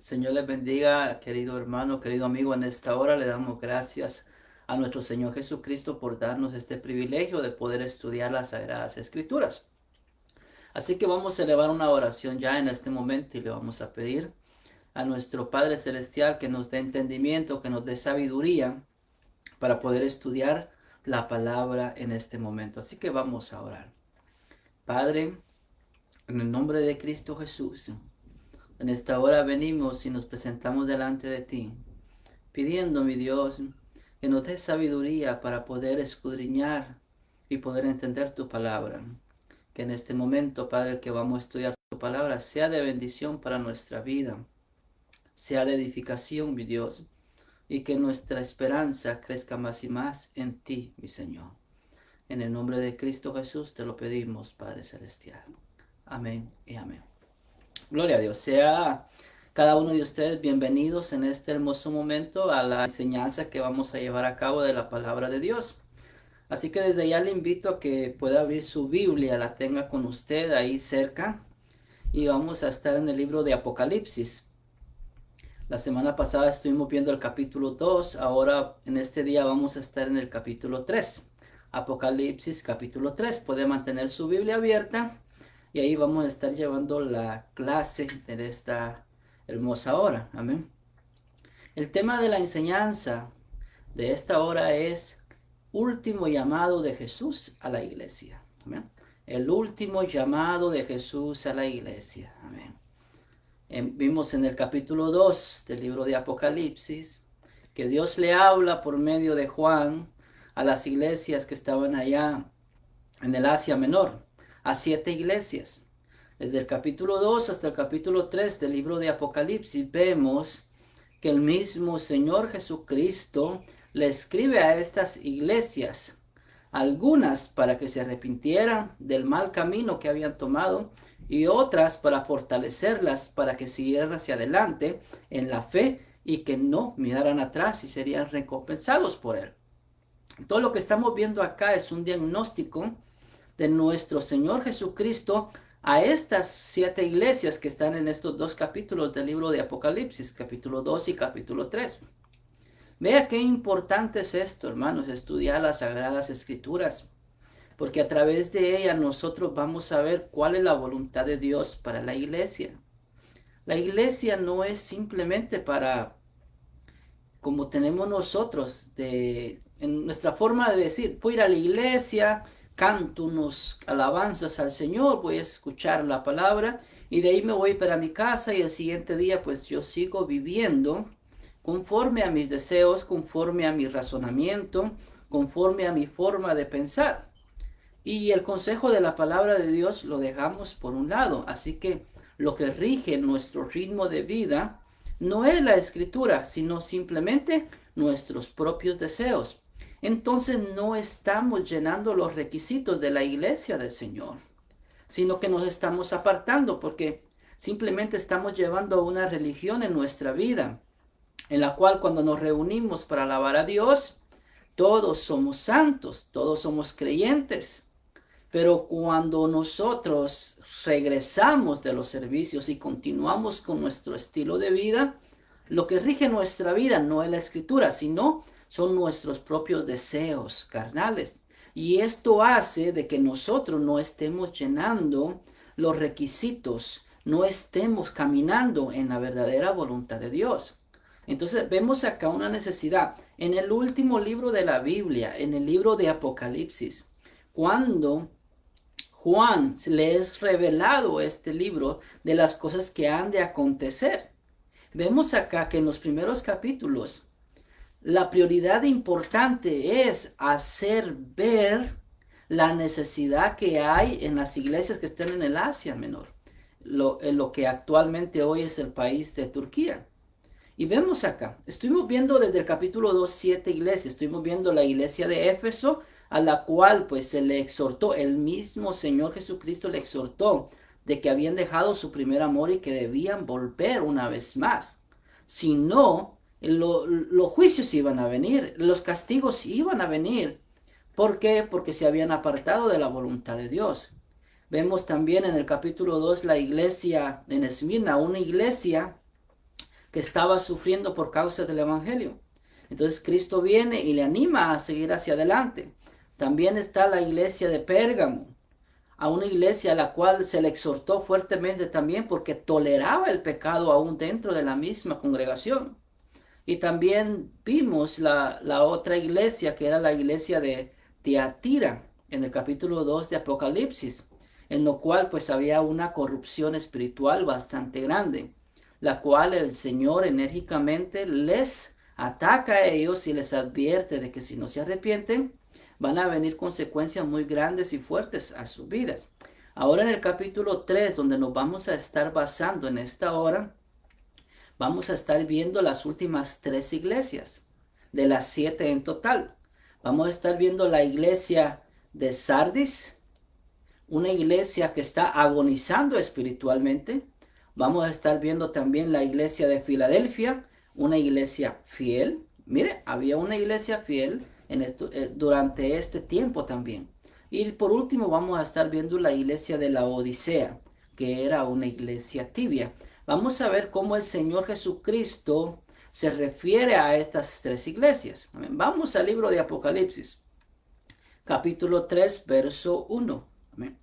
Señor les bendiga, querido hermano, querido amigo. En esta hora le damos gracias a nuestro Señor Jesucristo por darnos este privilegio de poder estudiar las Sagradas Escrituras. Así que vamos a elevar una oración ya en este momento y le vamos a pedir a nuestro Padre Celestial que nos dé entendimiento, que nos dé sabiduría para poder estudiar la palabra en este momento. Así que vamos a orar. Padre, en el nombre de Cristo Jesús, en esta hora venimos y nos presentamos delante de ti, pidiendo, mi Dios, que nos des sabiduría para poder escudriñar y poder entender tu palabra. Que en este momento, Padre, que vamos a estudiar tu palabra, sea de bendición para nuestra vida, sea de edificación, mi Dios, y que nuestra esperanza crezca más y más en ti, mi Señor. En el nombre de Cristo Jesús te lo pedimos, Padre Celestial. Amén y amén. Gloria a Dios. Sea cada uno de ustedes bienvenidos en este hermoso momento a la enseñanza que vamos a llevar a cabo de la palabra de Dios. Así que desde ya le invito a que pueda abrir su Biblia, la tenga con usted ahí cerca, y vamos a estar en el libro de Apocalipsis. La semana pasada estuvimos viendo el capítulo 2, ahora en este día vamos a estar en el capítulo 3. Apocalipsis capítulo 3. Puede mantener su Biblia abierta y ahí vamos a estar llevando la clase de esta hermosa hora. Amén. El tema de la enseñanza de esta hora es último llamado de Jesús a la iglesia. Amén. El último llamado de Jesús a la iglesia. Amén. Vimos en el capítulo 2 del libro de Apocalipsis que Dios le habla por medio de Juan a las iglesias que estaban allá en el Asia Menor, a 7 iglesias. Desde el capítulo 2 hasta el capítulo 3 del libro de Apocalipsis vemos que el mismo Señor Jesucristo le escribe a estas iglesias, algunas para que se arrepintieran del mal camino que habían tomado y otras para fortalecerlas para que siguieran hacia adelante en la fe y que no miraran atrás y serían recompensados por él. Todo lo que estamos viendo acá es un diagnóstico de nuestro Señor Jesucristo a estas 7 iglesias que están en estos 2 capítulos del libro de Apocalipsis, capítulo 2 y capítulo 3. Vea qué importante es esto, hermanos, estudiar las Sagradas Escrituras, porque a través de ella nosotros vamos a ver cuál es la voluntad de Dios para la iglesia. La iglesia no es simplemente para, como tenemos nosotros, en nuestra forma de decir, voy a ir a la iglesia, canto unos alabanzas al Señor, voy a escuchar la palabra y de ahí me voy para mi casa y el siguiente día pues yo sigo viviendo conforme a mis deseos, conforme a mi razonamiento, conforme a mi forma de pensar. Y el consejo de la palabra de Dios lo dejamos por un lado. Así que lo que rige nuestro ritmo de vida no es la escritura, sino simplemente nuestros propios deseos. Entonces no estamos llenando los requisitos de la iglesia del Señor, sino que nos estamos apartando porque simplemente estamos llevando una religión en nuestra vida, en la cual cuando nos reunimos para alabar a Dios, todos somos santos, todos somos creyentes. Pero cuando nosotros regresamos de los servicios y continuamos con nuestro estilo de vida, lo que rige nuestra vida no es la escritura, sino son nuestros propios deseos carnales. Y esto hace de que nosotros no estemos llenando los requisitos, no estemos caminando en la verdadera voluntad de Dios. Entonces vemos acá una necesidad. En el último libro de la Biblia, en el libro de Apocalipsis, cuando Juan le es revelado este libro de las cosas que han de acontecer. Vemos acá que en los primeros capítulos la prioridad importante es hacer ver la necesidad que hay en las iglesias que están en el Asia Menor, en lo que actualmente hoy es el país de Turquía. Y vemos acá, estuvimos viendo desde el capítulo 2 7 iglesias, estuvimos viendo la iglesia de Éfeso, a la cual pues se le exhortó, el mismo Señor Jesucristo le exhortó de que habían dejado su primer amor y que debían volver una vez más. Si no, los juicios iban a venir, los castigos iban a venir. ¿Por qué? Porque se habían apartado de la voluntad de Dios. Vemos también en el capítulo 2 la iglesia en Esmirna, una iglesia que estaba sufriendo por causa del Evangelio. Entonces Cristo viene y le anima a seguir hacia adelante. También está la iglesia de Pérgamo, a una iglesia a la cual se le exhortó fuertemente también porque toleraba el pecado aún dentro de la misma congregación. Y también vimos la otra iglesia, que era la iglesia de Tiatira, en el capítulo 2 de Apocalipsis, en lo cual pues había una corrupción espiritual bastante grande, la cual el Señor enérgicamente les ataca a ellos y les advierte de que si no se arrepienten, van a venir consecuencias muy grandes y fuertes a sus vidas. Ahora en el capítulo 3, donde nos vamos a estar basando en esta hora, vamos a estar viendo las últimas 3 iglesias, de las 7 en total. Vamos a estar viendo la iglesia de Sardis, una iglesia que está agonizando espiritualmente. Vamos a estar viendo también la iglesia de Filadelfia, una iglesia fiel. Mire, había una iglesia fiel durante este tiempo también. Y por último vamos a estar viendo la iglesia de la Odisea, que era una iglesia tibia. Vamos a ver cómo el Señor Jesucristo se refiere a estas 3 iglesias. Amén. Vamos al libro de Apocalipsis, capítulo 3, verso 1. Amén.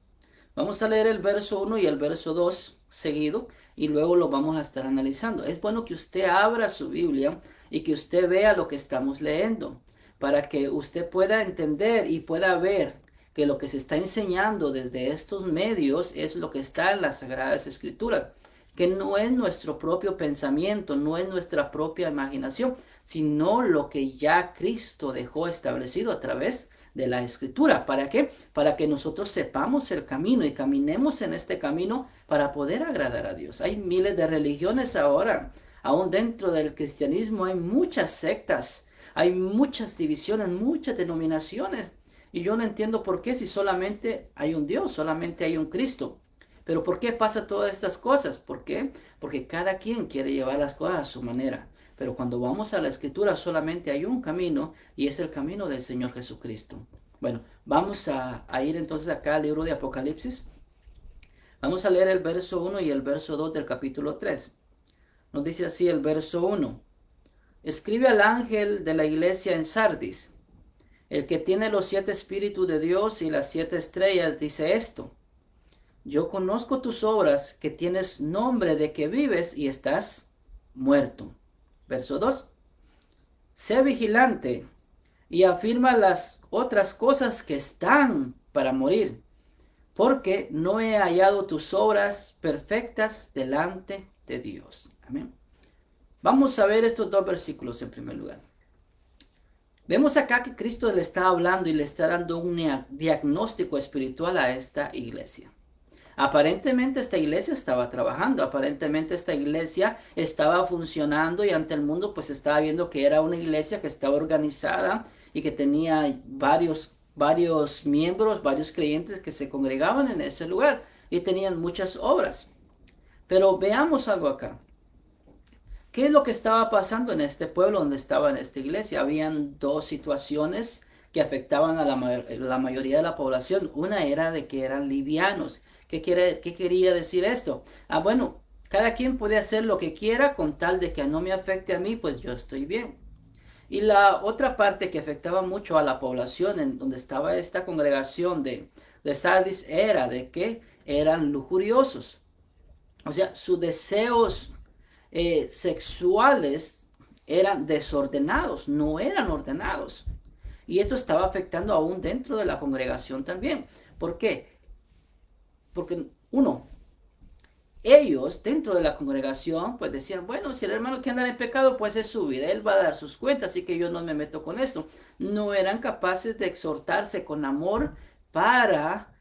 Vamos a leer el verso 1 y el verso 2 seguido y luego lo vamos a estar analizando. Es bueno que usted abra su Biblia y que usted vea lo que estamos leyendo para que usted pueda entender y pueda ver que lo que se está enseñando desde estos medios es lo que está en las Sagradas Escrituras, que no es nuestro propio pensamiento, no es nuestra propia imaginación, sino lo que ya Cristo dejó establecido a través de la Escritura. ¿Para qué? Para que nosotros sepamos el camino y caminemos en este camino para poder agradar a Dios. Hay miles de religiones ahora, aún dentro del cristianismo hay muchas sectas, hay muchas divisiones, muchas denominaciones, y yo no entiendo por qué si solamente hay un Dios, solamente hay un Cristo. Pero ¿por qué pasa todas estas cosas? ¿Por qué? Porque cada quien quiere llevar las cosas a su manera. Pero cuando vamos a la Escritura solamente hay un camino y es el camino del Señor Jesucristo. Bueno, vamos a ir entonces acá al libro de Apocalipsis. Vamos a leer el verso 1 y el verso 2 del capítulo 3. Nos dice así el verso 1. Escribe al ángel de la iglesia en Sardis, el que tiene los 7 espíritus de Dios y las 7 estrellas, dice esto. Yo conozco tus obras, que tienes nombre de que vives y estás muerto. Verso 2. Sé vigilante y afirma las otras cosas que están para morir, porque no he hallado tus obras perfectas delante de Dios. Amén. Vamos a ver estos 2 versículos en primer lugar. Vemos acá que Cristo le está hablando y le está dando un diagnóstico espiritual a esta iglesia. Aparentemente esta iglesia estaba trabajando, aparentemente esta iglesia estaba funcionando y ante el mundo pues estaba viendo que era una iglesia que estaba organizada y que tenía varios miembros, varios creyentes que se congregaban en ese lugar y tenían muchas obras. Pero veamos algo acá. ¿Qué es lo que estaba pasando en este pueblo donde estaba en esta iglesia? Habían 2 situaciones que afectaban a la mayoría de la población. Una era de que eran livianos. ¿Qué quería decir esto? Bueno, cada quien puede hacer lo que quiera con tal de que no me afecte a mí, pues yo estoy bien. Y la otra parte que afectaba mucho a la población en donde estaba esta congregación de Sardis era de que eran lujuriosos. O sea, sus deseos sexuales eran desordenados, no eran ordenados. Y esto estaba afectando aún dentro de la congregación también. ¿Por qué? Porque ellos dentro de la congregación pues decían, bueno, si el hermano que anda en pecado pues es su vida, él va a dar sus cuentas, así que yo no me meto con esto. No eran capaces de exhortarse con amor para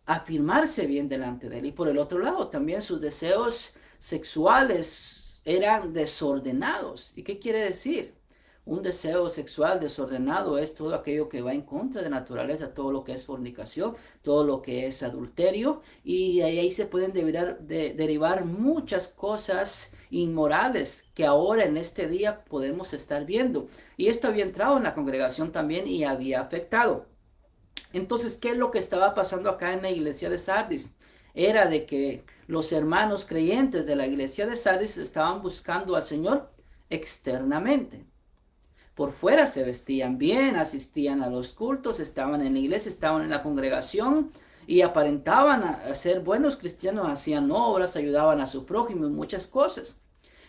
afirmarse bien delante de él. Y por el otro lado también sus deseos sexuales eran desordenados. ¿Y qué quiere decir? Un deseo sexual desordenado es todo aquello que va en contra de naturaleza, todo lo que es fornicación, todo lo que es adulterio, y de ahí se pueden derivar muchas cosas inmorales que ahora en este día podemos estar viendo. Y esto había entrado en la congregación también y había afectado. Entonces, ¿qué es lo que estaba pasando acá en la iglesia de Sardis? Era de que los hermanos creyentes de la iglesia de Sardis estaban buscando al Señor externamente. Por fuera se vestían bien, asistían a los cultos, estaban en la iglesia, estaban en la congregación y aparentaban a ser buenos cristianos, hacían obras, ayudaban a su prójimo en muchas cosas.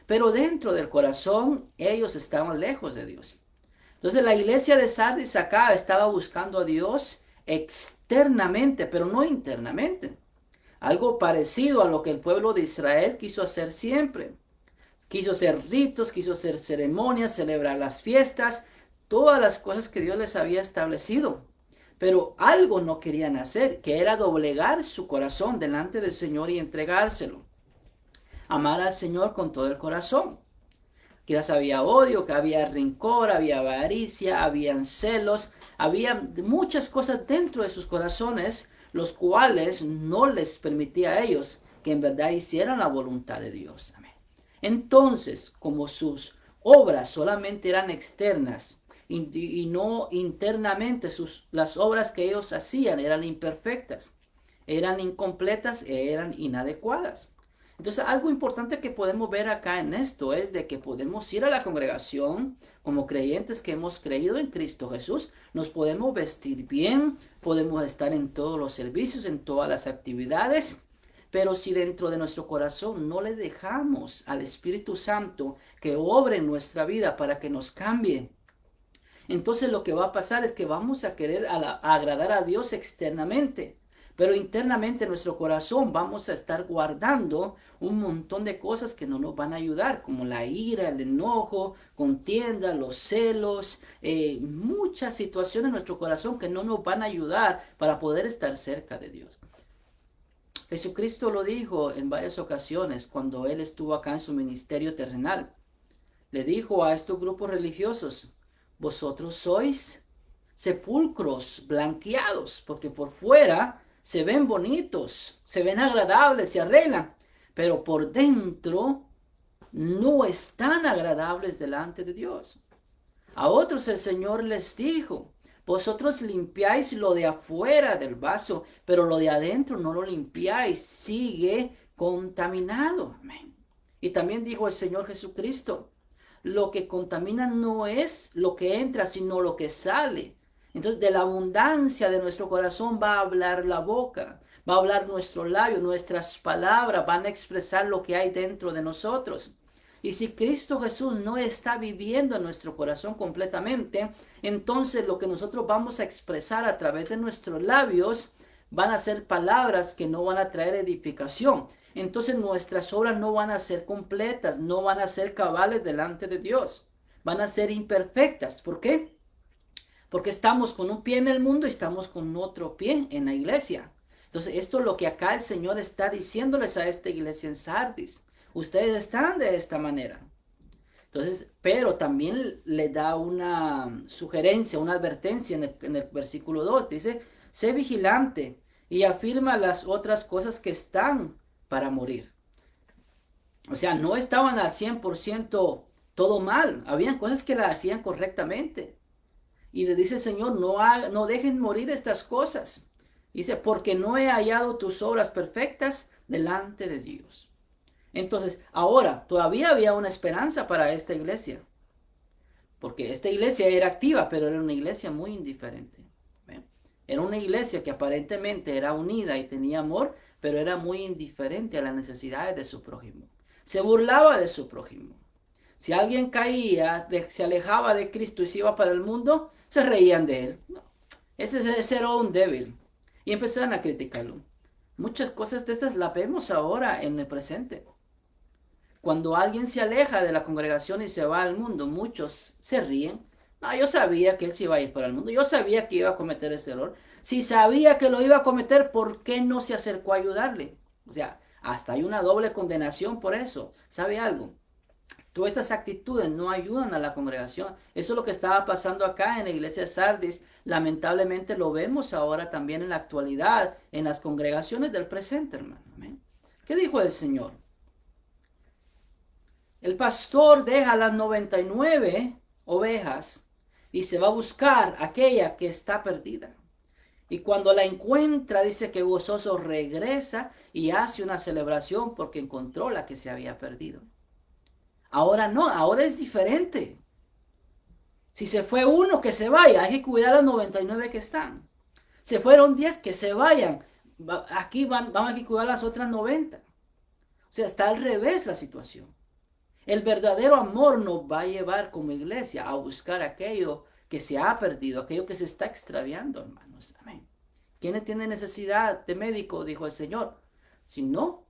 Pero dentro del corazón ellos estaban lejos de Dios. Entonces la iglesia de Sardis acá estaba buscando a Dios externamente, pero no internamente. Algo parecido a lo que el pueblo de Israel quiso hacer siempre. Quiso hacer ritos, quiso hacer ceremonias, celebrar las fiestas, todas las cosas que Dios les había establecido. Pero algo no querían hacer, que era doblegar su corazón delante del Señor y entregárselo. Amar al Señor con todo el corazón. Quizás había odio, que había rencor, había avaricia, habían celos, había muchas cosas dentro de sus corazones, los cuales no les permitía a ellos que en verdad hicieran la voluntad de Dios. Amén. Entonces, como sus obras solamente eran externas y no internamente, las obras que ellos hacían eran imperfectas, eran incompletas, eran inadecuadas. Entonces, algo importante que podemos ver acá en esto es de que podemos ir a la congregación como creyentes que hemos creído en Cristo Jesús, nos podemos vestir bien, podemos estar en todos los servicios, en todas las actividades, pero si dentro de nuestro corazón no le dejamos al Espíritu Santo que obre en nuestra vida para que nos cambie, entonces lo que va a pasar es que vamos a querer agradar a Dios externamente, pero internamente en nuestro corazón vamos a estar guardando un montón de cosas que no nos van a ayudar, como la ira, el enojo, contienda, los celos, muchas situaciones en nuestro corazón que no nos van a ayudar para poder estar cerca de Dios. Jesucristo lo dijo en varias ocasiones cuando Él estuvo acá en su ministerio terrenal. Le dijo a estos grupos religiosos: vosotros sois sepulcros blanqueados, porque por fuera se ven bonitos, se ven agradables, se arreglan, pero por dentro no están agradables delante de Dios. A otros el Señor les dijo: vosotros limpiáis lo de afuera del vaso, pero lo de adentro no lo limpiáis, sigue contaminado. Amén. Y también dijo el Señor Jesucristo: lo que contamina no es lo que entra, sino lo que sale. Entonces, de la abundancia de nuestro corazón va a hablar la boca, va a hablar nuestro labio, nuestras palabras van a expresar lo que hay dentro de nosotros. Y si Cristo Jesús no está viviendo en nuestro corazón completamente, entonces lo que nosotros vamos a expresar a través de nuestros labios van a ser palabras que no van a traer edificación. Entonces nuestras obras no van a ser completas, no van a ser cabales delante de Dios. Van a ser imperfectas. ¿Por qué? Porque estamos con un pie en el mundo y estamos con otro pie en la iglesia. Entonces esto es lo que acá el Señor está diciéndoles a esta iglesia en Sardis. Ustedes están de esta manera. Entonces, pero también le da una sugerencia, una advertencia en el versículo 2. Dice: sé vigilante y afirma las otras cosas que están para morir. O sea, no estaban al 100% todo mal. Habían cosas que las hacían correctamente. Y le dice el Señor: no dejen morir estas cosas. Dice: porque no he hallado tus obras perfectas delante de Dios. Entonces, ahora, todavía había una esperanza para esta iglesia. Porque esta iglesia era activa, pero era una iglesia muy indiferente. ¿Ven? Era una iglesia que aparentemente era unida y tenía amor, pero era muy indiferente a las necesidades de su prójimo. Se burlaba de su prójimo. Si alguien caía, se alejaba de Cristo y se iba para el mundo, se reían de él. No, ese era un débil. Y empezaron a criticarlo. Muchas cosas de estas las vemos ahora en el presente. Cuando alguien se aleja de la congregación y se va al mundo, muchos se ríen. No, yo sabía que él se iba a ir para el mundo. Yo sabía que iba a cometer ese error. Si sabía que lo iba a cometer, ¿por qué no se acercó a ayudarle? O sea, hasta hay una doble condenación por eso. ¿Sabe algo? Todas estas actitudes no ayudan a la congregación. Eso es lo que estaba pasando acá en la iglesia de Sardis. Lamentablemente lo vemos ahora también en la actualidad, en las congregaciones del presente, hermano. ¿Amén? ¿Qué dijo el Señor? El pastor deja las 99 ovejas y se va a buscar aquella que está perdida. Y cuando la encuentra, dice que gozoso regresa y hace una celebración porque encontró la que se había perdido. Ahora no, ahora es diferente. Si se fue uno, que se vaya. Hay que cuidar a los 99 que están. Se fueron 10, que se vayan. Aquí vamos a cuidar a las otras 90. O sea, está al revés la situación. El verdadero amor nos va a llevar como iglesia a buscar aquello que se ha perdido, aquello que se está extraviando, hermanos. Amén. ¿Quiénes tienen necesidad de médico? Dijo el Señor. Sino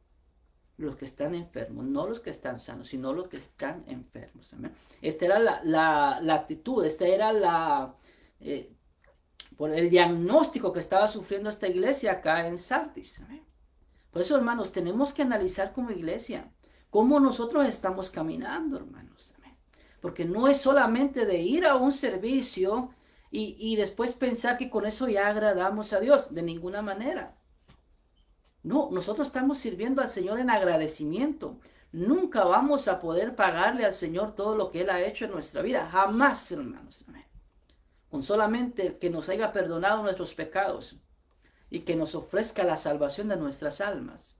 los que están enfermos, no los que están sanos, sino los que están enfermos. Amén. Esta era la actitud, esta era por el diagnóstico que estaba sufriendo esta iglesia acá en Sardis. Amén. Por eso, hermanos, tenemos que analizar como iglesia cómo nosotros estamos caminando, hermanos. Amén. Porque no es solamente de ir a un servicio y después pensar que con eso ya agradamos a Dios, de ninguna manera. No, nosotros estamos sirviendo al Señor en agradecimiento. Nunca vamos a poder pagarle al Señor todo lo que Él ha hecho en nuestra vida. Jamás, hermanos. Amén. Con solamente que nos haya perdonado nuestros pecados y que nos ofrezca la salvación de nuestras almas.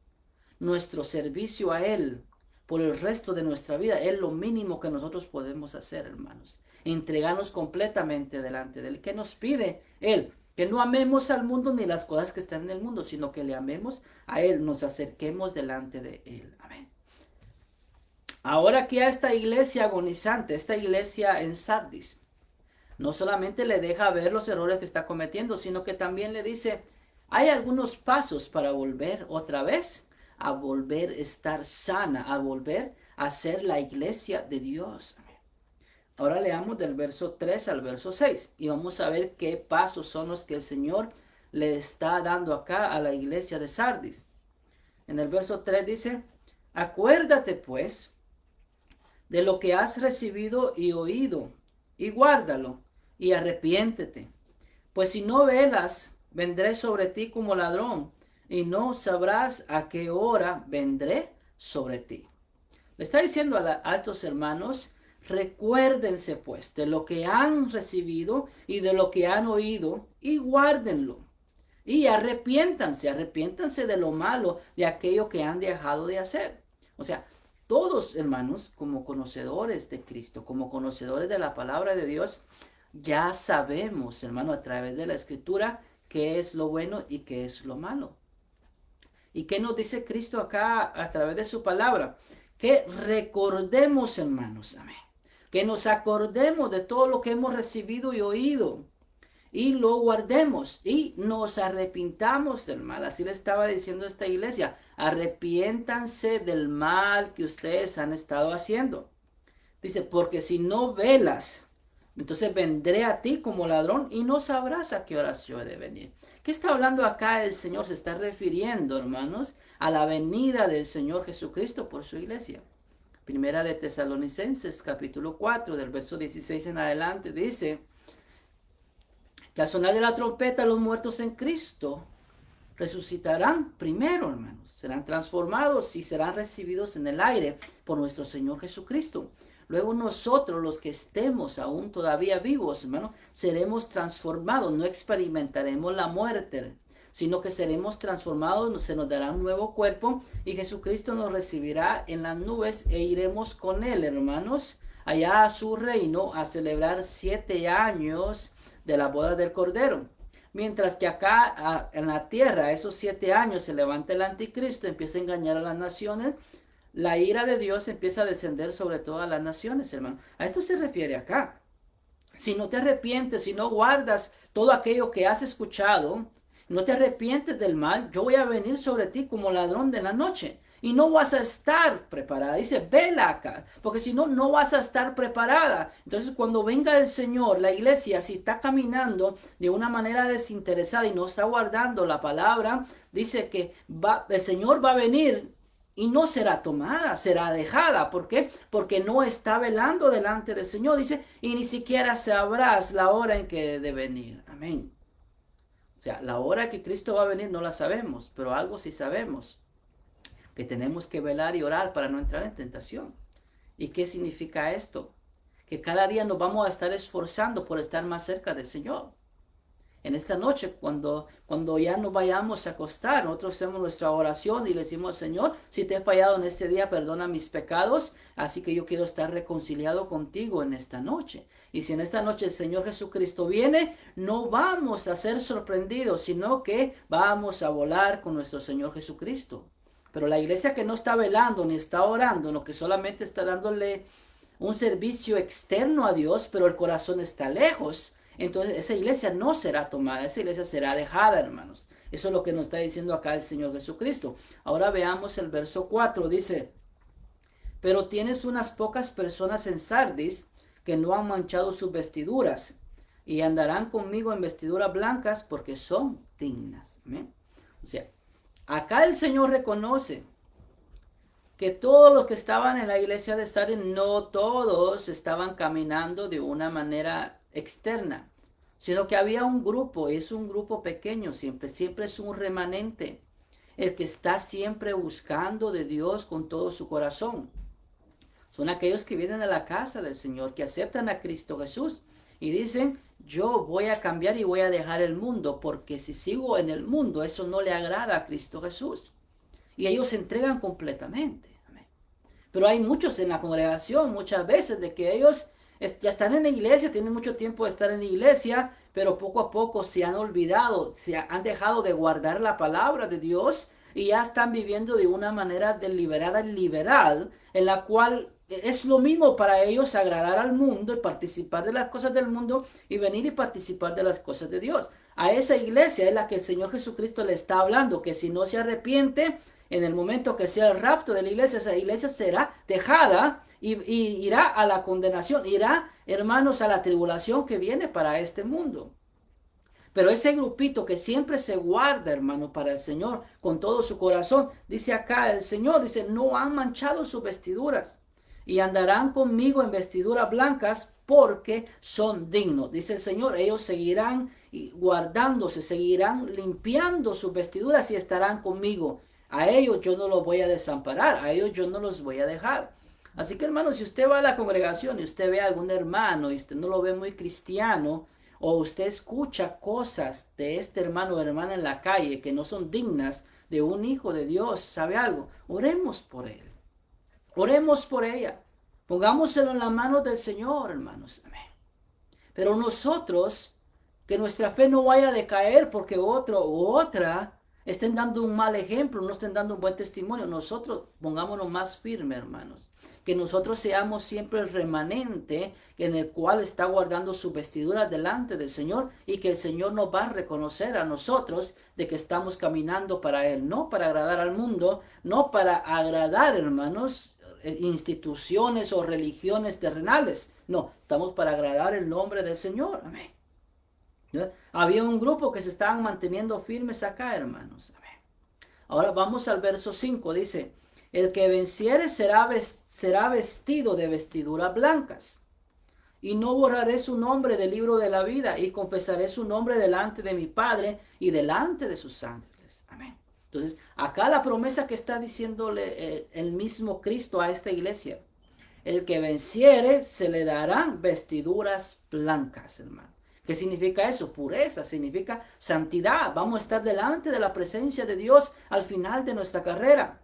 Nuestro servicio a Él por el resto de nuestra vida es lo mínimo que nosotros podemos hacer, hermanos. Entregarnos completamente delante de Él. ¿Qué nos pide Él? Que no amemos al mundo ni las cosas que están en el mundo, sino que le amemos a Él, nos acerquemos delante de Él. Amén. Ahora aquí a esta iglesia agonizante, esta iglesia en Sardis, no solamente le deja ver los errores que está cometiendo, sino que también le dice, hay algunos pasos para volver otra vez, a volver a estar sana, a volver a ser la iglesia de Dios. Amén. Ahora leamos del verso 3 al verso 6 y vamos a ver qué pasos son los que el Señor le está dando acá a la iglesia de Sardis. En el verso 3 dice, acuérdate pues de lo que has recibido y oído y guárdalo y arrepiéntete. Pues si no velas, vendré sobre ti como ladrón y no sabrás a qué hora vendré sobre ti. Le está diciendo a estos hermanos, recuérdense pues de lo que han recibido y de lo que han oído y guárdenlo. Y arrepiéntanse de lo malo, de aquello que han dejado de hacer. O sea, todos hermanos, como conocedores de Cristo, como conocedores de la palabra de Dios, ya sabemos, hermano, a través de la Escritura, qué es lo bueno y qué es lo malo. ¿Y qué nos dice Cristo acá a través de su palabra? Que recordemos, hermanos, amén. Que nos acordemos de todo lo que hemos recibido y oído. Y lo guardemos y nos arrepintamos del mal. Así le estaba diciendo esta iglesia. Arrepiéntanse del mal que ustedes han estado haciendo. Dice, porque si no velas, entonces vendré a ti como ladrón y no sabrás a qué horas yo he de venir. ¿Qué está hablando acá el Señor? Se está refiriendo, hermanos, a la venida del Señor Jesucristo por su iglesia. Primera de Tesalonicenses, capítulo 4, del verso 16 en adelante, dice que al sonar de la trompeta los muertos en Cristo resucitarán primero, hermanos. Serán transformados y serán recibidos en el aire por nuestro Señor Jesucristo. Luego nosotros, los que estemos aún todavía vivos, hermano, seremos transformados. No experimentaremos la muerte, sino que seremos transformados, se nos dará un nuevo cuerpo y Jesucristo nos recibirá en las nubes e iremos con Él, hermanos, allá a su reino a celebrar 7 años de la boda del Cordero. Mientras que acá en la tierra, esos 7 años, se levanta el anticristo, empieza a engañar a las naciones. La ira de Dios empieza a descender sobre todas las naciones, hermano. A esto se refiere acá. Si no te arrepientes, si no guardas todo aquello que has escuchado, no te arrepientes del mal, yo voy a venir sobre ti como ladrón de la noche. Y no vas a estar preparada. Dice, vela acá. Porque si no, no vas a estar preparada. Entonces, cuando venga el Señor, la iglesia, si está caminando de una manera desinteresada y no está guardando la palabra, dice que el Señor va a venir y no será tomada, será dejada. ¿Por qué? Porque no está velando delante del Señor. Dice, y ni siquiera sabrás la hora en que debe venir. Amén. O sea, la hora que Cristo va a venir no la sabemos, pero algo sí sabemos. Que tenemos que velar y orar para no entrar en tentación. ¿Y qué significa esto? Que cada día nos vamos a estar esforzando por estar más cerca del Señor. En esta noche, cuando ya nos vayamos a acostar, nosotros hacemos nuestra oración y le decimos, Señor, si te he fallado en este día, perdona mis pecados, así que yo quiero estar reconciliado contigo en esta noche. Y si en esta noche el Señor Jesucristo viene, no vamos a ser sorprendidos, sino que vamos a volar con nuestro Señor Jesucristo. Pero la iglesia que no está velando ni está orando, no, que solamente está dándole un servicio externo a Dios, pero el corazón está lejos, entonces esa iglesia no será tomada, esa iglesia será dejada, hermanos. Eso es lo que nos está diciendo acá el Señor Jesucristo. Ahora veamos el verso 4, dice, pero tienes unas pocas personas en Sardis que no han manchado sus vestiduras y andarán conmigo en vestiduras blancas porque son dignas. ¿Amén? O sea, acá el Señor reconoce que todos los que estaban en la iglesia de Sardis, no todos estaban caminando de una manera externa, sino que había un grupo, es un grupo pequeño, siempre es un remanente, el que está siempre buscando de Dios con todo su corazón. Son aquellos que vienen a la casa del Señor, que aceptan a Cristo Jesús y dicen, yo voy a cambiar y voy a dejar el mundo, porque si sigo en el mundo, eso no le agrada a Cristo Jesús. Y ellos se entregan completamente. Pero hay muchos en la congregación, muchas veces, de que ellos ya están en la iglesia, tienen mucho tiempo de estar en la iglesia, pero poco a poco se han olvidado, han dejado de guardar la palabra de Dios y ya están viviendo de una manera deliberada y liberal, en la cual es lo mismo para ellos agradar al mundo y participar de las cosas del mundo y venir y participar de las cosas de Dios. A esa iglesia es la que el Señor Jesucristo le está hablando, que si no se arrepiente, en el momento que sea el rapto de la iglesia, esa iglesia será dejada y irá a la condenación, irá, hermanos, a la tribulación que viene para este mundo. Pero ese grupito que siempre se guarda, hermano, para el Señor con todo su corazón, dice acá el Señor, dice, no han manchado sus vestiduras y andarán conmigo en vestiduras blancas porque son dignos. Dice el Señor, ellos seguirán guardándose, seguirán limpiando sus vestiduras y estarán conmigo. A ellos yo no los voy a desamparar, a ellos yo no los voy a dejar. Así que, hermano, si usted va a la congregación y usted ve a algún hermano y usted no lo ve muy cristiano, o usted escucha cosas de este hermano o hermana en la calle que no son dignas de un hijo de Dios, ¿sabe algo? Oremos por él. Oremos por ella. Pongámoselo en las manos del Señor, hermanos. Amén. Pero nosotros, que nuestra fe no vaya a decaer porque otro u otra estén dando un mal ejemplo, no estén dando un buen testimonio. Nosotros pongámonos más firmes, hermanos. Que nosotros seamos siempre el remanente en el cual está guardando su vestidura delante del Señor y que el Señor nos va a reconocer a nosotros de que estamos caminando para Él, no para agradar al mundo, no para agradar, hermanos, instituciones o religiones terrenales. No, estamos para agradar el nombre del Señor. Amén. Había un grupo que se estaban manteniendo firmes acá, hermanos. Amén. Ahora vamos al verso 5, dice, el que venciere será vestido de vestiduras blancas, y no borraré su nombre del libro de la vida, y confesaré su nombre delante de mi Padre y delante de sus ángeles. Amén. Entonces, acá la promesa que está diciéndole el mismo Cristo a esta iglesia, el que venciere se le darán vestiduras blancas, hermano. ¿Qué significa eso? Pureza, significa santidad. Vamos a estar delante de la presencia de Dios al final de nuestra carrera.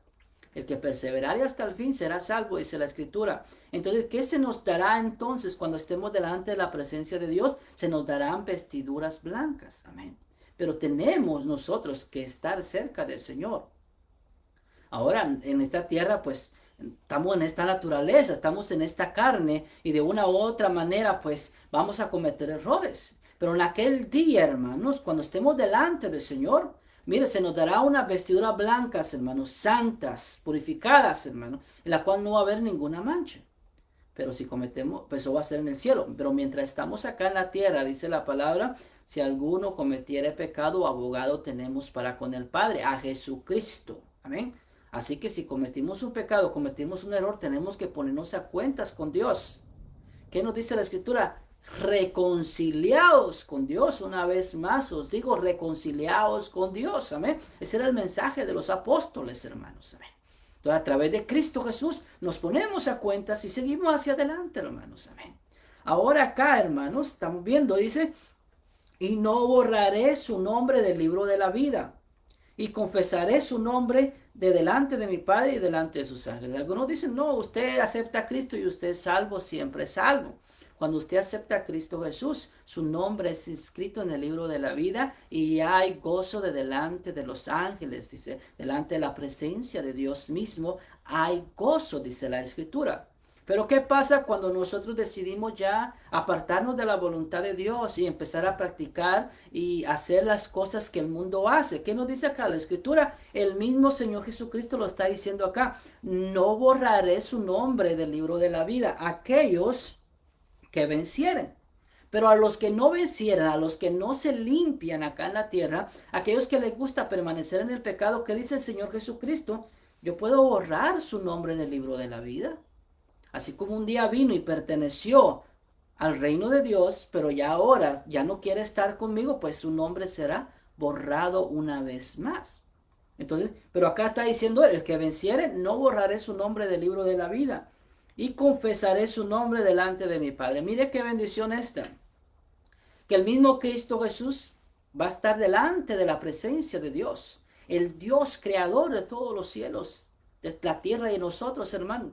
El que perseverare hasta el fin será salvo, dice la Escritura. Entonces, ¿qué se nos dará entonces cuando estemos delante de la presencia de Dios? Se nos darán vestiduras blancas. Amén. Pero tenemos nosotros que estar cerca del Señor. Ahora, en esta tierra, pues, estamos en esta naturaleza, estamos en esta carne y de una u otra manera pues vamos a cometer errores. Pero en aquel día, hermanos, cuando estemos delante del Señor, mire, se nos dará unas vestiduras blancas, hermanos, santas, purificadas, hermanos, en la cual no va a haber ninguna mancha. Pero si cometemos, pues eso va a ser en el cielo. Pero mientras estamos acá en la tierra, dice la palabra, si alguno cometiere pecado, abogado tenemos para con el Padre, a Jesucristo. Amén. Así que si cometimos un pecado, cometimos un error, tenemos que ponernos a cuentas con Dios. ¿Qué nos dice la Escritura? Reconciliaos con Dios. Una vez más os digo, reconciliaos con Dios. Amén. Ese era el mensaje de los apóstoles, hermanos. Amén. Entonces, a través de Cristo Jesús nos ponemos a cuentas y seguimos hacia adelante, hermanos. Amén. Ahora acá, hermanos, estamos viendo, dice, y no borraré su nombre del libro de la vida. Y confesaré su nombre de delante de mi Padre y delante de sus ángeles. Algunos dicen, no, usted acepta a Cristo y usted es salvo, siempre es salvo. Cuando usted acepta a Cristo Jesús, su nombre es inscrito en el libro de la vida y hay gozo de delante de los ángeles, dice, delante de la presencia de Dios mismo, hay gozo, dice la Escritura. Pero ¿qué pasa cuando nosotros decidimos ya apartarnos de la voluntad de Dios y empezar a practicar y hacer las cosas que el mundo hace? ¿Qué nos dice acá la Escritura? El mismo Señor Jesucristo lo está diciendo acá. No borraré su nombre del libro de la vida. Aquellos que vencieren. Pero a los que no vencieran, a los que no se limpian acá en la tierra, aquellos que les gusta permanecer en el pecado, ¿qué dice el Señor Jesucristo? Yo puedo borrar su nombre del libro de la vida. Así como un día vino y perteneció al reino de Dios, pero ya ahora ya no quiere estar conmigo, pues su nombre será borrado una vez más. Entonces, pero acá está diciendo el que venciere, no borraré su nombre del libro de la vida y confesaré su nombre delante de mi Padre. Mire qué bendición esta, que el mismo Cristo Jesús va a estar delante de la presencia de Dios, el Dios creador de todos los cielos, de la tierra y de nosotros, hermano.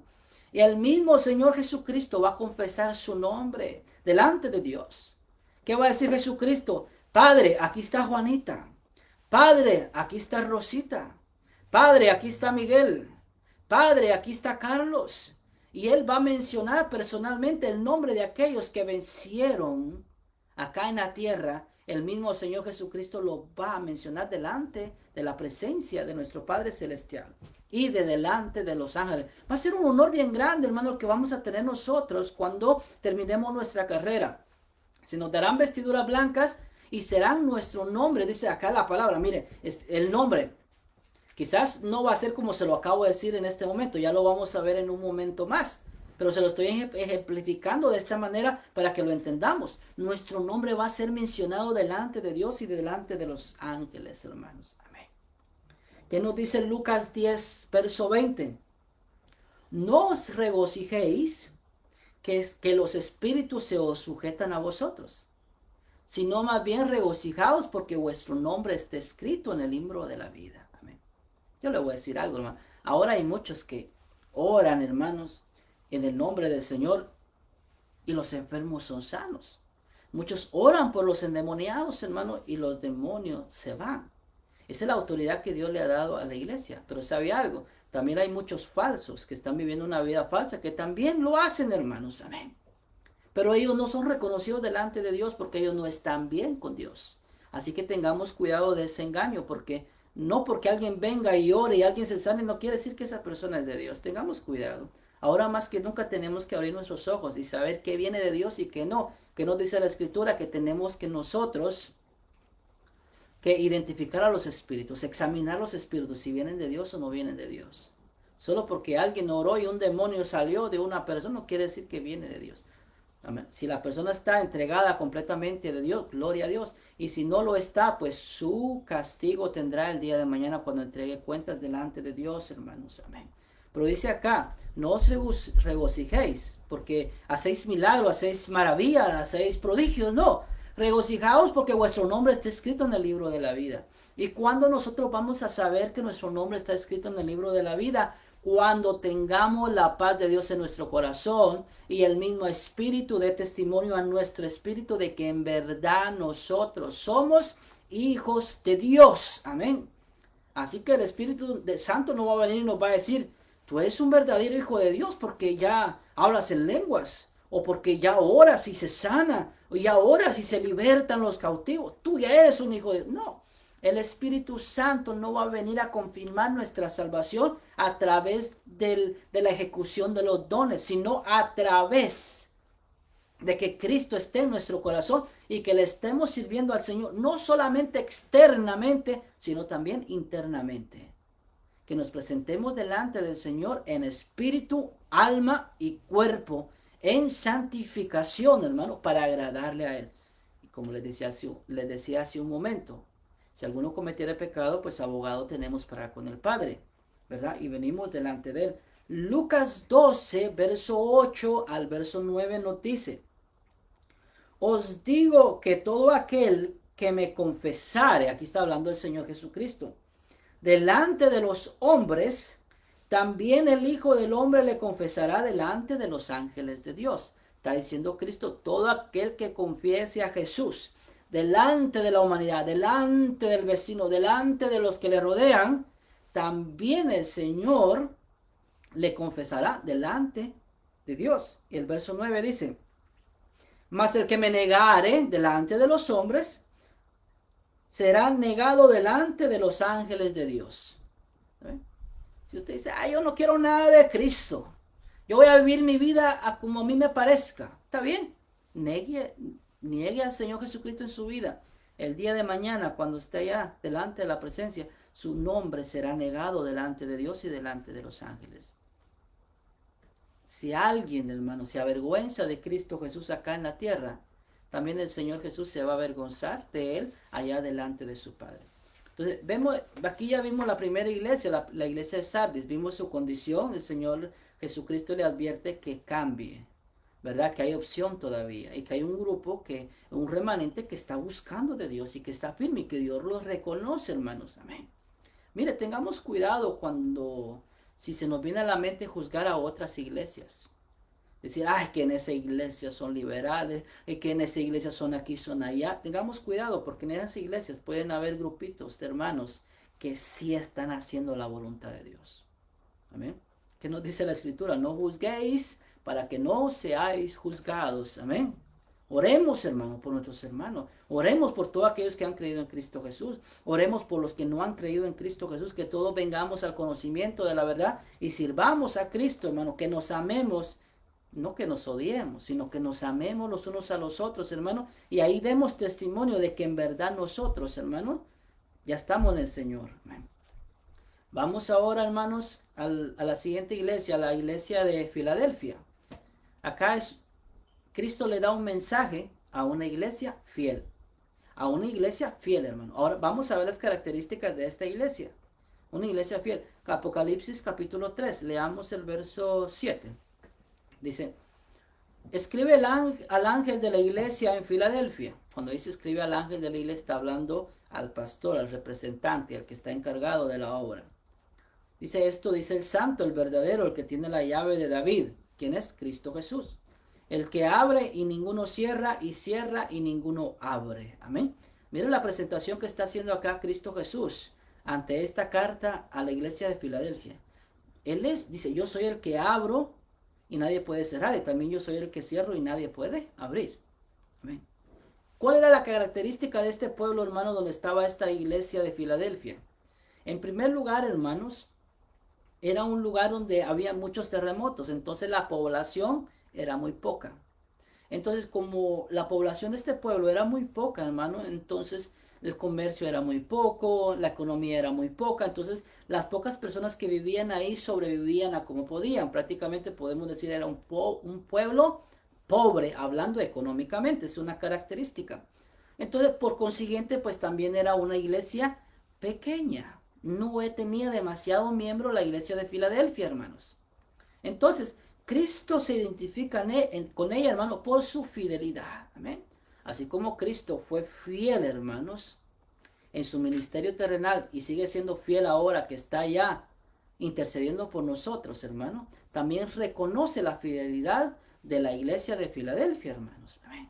Y el mismo Señor Jesucristo va a confesar su nombre delante de Dios. ¿Qué va a decir Jesucristo? Padre, aquí está Juanita. Padre, aquí está Rosita. Padre, aquí está Miguel. Padre, aquí está Carlos. Y él va a mencionar personalmente el nombre de aquellos que vencieron acá en la tierra. El mismo Señor Jesucristo lo va a mencionar delante de la presencia de nuestro Padre Celestial y de delante de los ángeles. Va a ser un honor bien grande, hermano, que vamos a tener nosotros cuando terminemos nuestra carrera. Se nos darán vestiduras blancas y serán nuestro nombre, dice acá la palabra, mire, es el nombre. Quizás no va a ser como se lo acabo de decir en este momento, ya lo vamos a ver en un momento más. Pero se lo estoy ejemplificando de esta manera para que lo entendamos. Nuestro nombre va a ser mencionado delante de Dios y delante de los ángeles, hermanos. Amén. ¿Qué nos dice Lucas 10, verso 20? No os regocijéis que los espíritus se os sujetan a vosotros, sino más bien regocijaos porque vuestro nombre está escrito en el libro de la vida. Amén. Yo le voy a decir algo, hermano. Ahora hay muchos que oran, hermanos, en el nombre del Señor y los enfermos son sanos. Muchos oran por los endemoniados, hermano, y los demonios se van. Esa es la autoridad que Dios le ha dado a la iglesia. Pero ¿sabe algo? También hay muchos falsos que están viviendo una vida falsa que también lo hacen, hermanos. Amén. Pero ellos no son reconocidos delante de Dios porque ellos no están bien con Dios. Así que tengamos cuidado de ese engaño, porque no porque alguien venga y ore y alguien se sane, no quiere decir que esa persona es de Dios. Tengamos cuidado. Ahora más que nunca tenemos que abrir nuestros ojos y saber qué viene de Dios y qué no. Que nos dice la Escritura que tenemos que nosotros que identificar a los espíritus, examinar los espíritus, si vienen de Dios o no vienen de Dios. Solo porque alguien oró y un demonio salió de una persona no quiere decir que viene de Dios. Amén. Si la persona está entregada completamente de Dios, gloria a Dios. Y si no lo está, pues su castigo tendrá el día de mañana cuando entregue cuentas delante de Dios, hermanos. Amén. Pero dice acá, no os regocijéis, porque hacéis milagros, hacéis maravillas, hacéis prodigios, no. Regocijaos porque vuestro nombre está escrito en el libro de la vida. ¿Y cuándo nosotros vamos a saber que nuestro nombre está escrito en el libro de la vida? Cuando tengamos la paz de Dios en nuestro corazón y el mismo Espíritu dé testimonio a nuestro espíritu de que en verdad nosotros somos hijos de Dios. Amén. Así que el Espíritu Santo no va a venir y nos va a decir, tú eres un verdadero hijo de Dios porque ya hablas en lenguas, o porque ya oras y se sana, o ya oras y se libertan los cautivos. Tú ya eres un hijo de Dios. No. El Espíritu Santo no va a venir a confirmar nuestra salvación a través de la ejecución de los dones, sino a través de que Cristo esté en nuestro corazón y que le estemos sirviendo al Señor, no solamente externamente, sino también internamente. Que nos presentemos delante del Señor en espíritu, alma y cuerpo, en santificación, hermano, para agradarle a Él. Y como les decía hace un momento, si alguno cometiera pecado, pues abogado tenemos para con el Padre, ¿verdad? Y venimos delante de Él. Lucas 12, verso 8 al verso 9 nos dice, os digo que todo aquel que me confesare, aquí está hablando el Señor Jesucristo, delante de los hombres, también el Hijo del Hombre le confesará delante de los ángeles de Dios. Está diciendo Cristo, todo aquel que confiese a Jesús delante de la humanidad, delante del vecino, delante de los que le rodean, también el Señor le confesará delante de Dios. Y el verso 9 dice, mas el que me negare delante de los hombres, será negado delante de los ángeles de Dios. ¿Eh? Si usted dice, yo no quiero nada de Cristo, yo voy a vivir mi vida a como a mí me parezca, está bien, niegue al Señor Jesucristo en su vida. El día de mañana, cuando esté allá delante de la presencia, su nombre será negado delante de Dios y delante de los ángeles. Si alguien, hermano, se avergüenza de Cristo Jesús acá en la tierra, también el Señor Jesús se va a avergonzar de él allá delante de su Padre. Entonces, aquí ya vimos la primera iglesia, la iglesia de Sardis, vimos su condición, el Señor Jesucristo le advierte que cambie, ¿verdad? Que hay opción todavía y que hay un grupo, un remanente que está buscando de Dios y que está firme y que Dios los reconoce, hermanos. Amén. Mire, tengamos cuidado si se nos viene a la mente juzgar a otras iglesias. Decir, que en esa iglesia son liberales, y que en esa iglesia son aquí, son allá. Tengamos cuidado porque en esas iglesias pueden haber grupitos de hermanos que sí están haciendo la voluntad de Dios. Amén. ¿Qué nos dice la Escritura? No juzguéis para que no seáis juzgados. Amén. Oremos, hermanos, por nuestros hermanos. Oremos por todos aquellos que han creído en Cristo Jesús. Oremos por los que no han creído en Cristo Jesús. Que todos vengamos al conocimiento de la verdad y sirvamos a Cristo, hermano. Que nos amemos. No que nos odiemos, sino que nos amemos los unos a los otros, hermano. Y ahí demos testimonio de que en verdad nosotros, hermano, ya estamos en el Señor. Amén. Vamos ahora, hermanos, a la siguiente iglesia, la iglesia de Filadelfia. Acá Cristo le da un mensaje a una iglesia fiel. A una iglesia fiel, hermano. Ahora vamos a ver las características de esta iglesia. Una iglesia fiel. Apocalipsis capítulo 3. Leamos el verso 7. Dice, escribe al ángel de la iglesia en Filadelfia. Cuando dice escribe al ángel de la iglesia, está hablando al pastor, al representante, al que está encargado de la obra. Dice esto, dice el santo, el verdadero, el que tiene la llave de David. ¿Quién es? Cristo Jesús. El que abre y ninguno cierra, y cierra y ninguno abre. Amén. Miren la presentación que está haciendo acá Cristo Jesús ante esta carta a la iglesia de Filadelfia. Él dice, yo soy el que abro y nadie puede cerrar, y también yo soy el que cierro y nadie puede abrir. Amén. ¿Cuál era la característica de este pueblo, hermano, donde estaba esta iglesia de Filadelfia? En primer lugar, hermanos, era un lugar donde había muchos terremotos, entonces la población era muy poca. Entonces, como la población de este pueblo era muy poca, hermano, entonces el comercio era muy poco, la economía era muy poca, entonces las pocas personas que vivían ahí sobrevivían a como podían. Prácticamente podemos decir era un pueblo pobre, hablando económicamente, es una característica. Entonces, por consiguiente, pues también era una iglesia pequeña. No tenía demasiado miembro la iglesia de Filadelfia, hermanos. Entonces, Cristo se identifica con ella, hermano, por su fidelidad. Amén. Así como Cristo fue fiel, hermanos, en su ministerio terrenal y sigue siendo fiel ahora que está allá intercediendo por nosotros, hermano, también reconoce la fidelidad de la iglesia de Filadelfia, hermanos. Amén.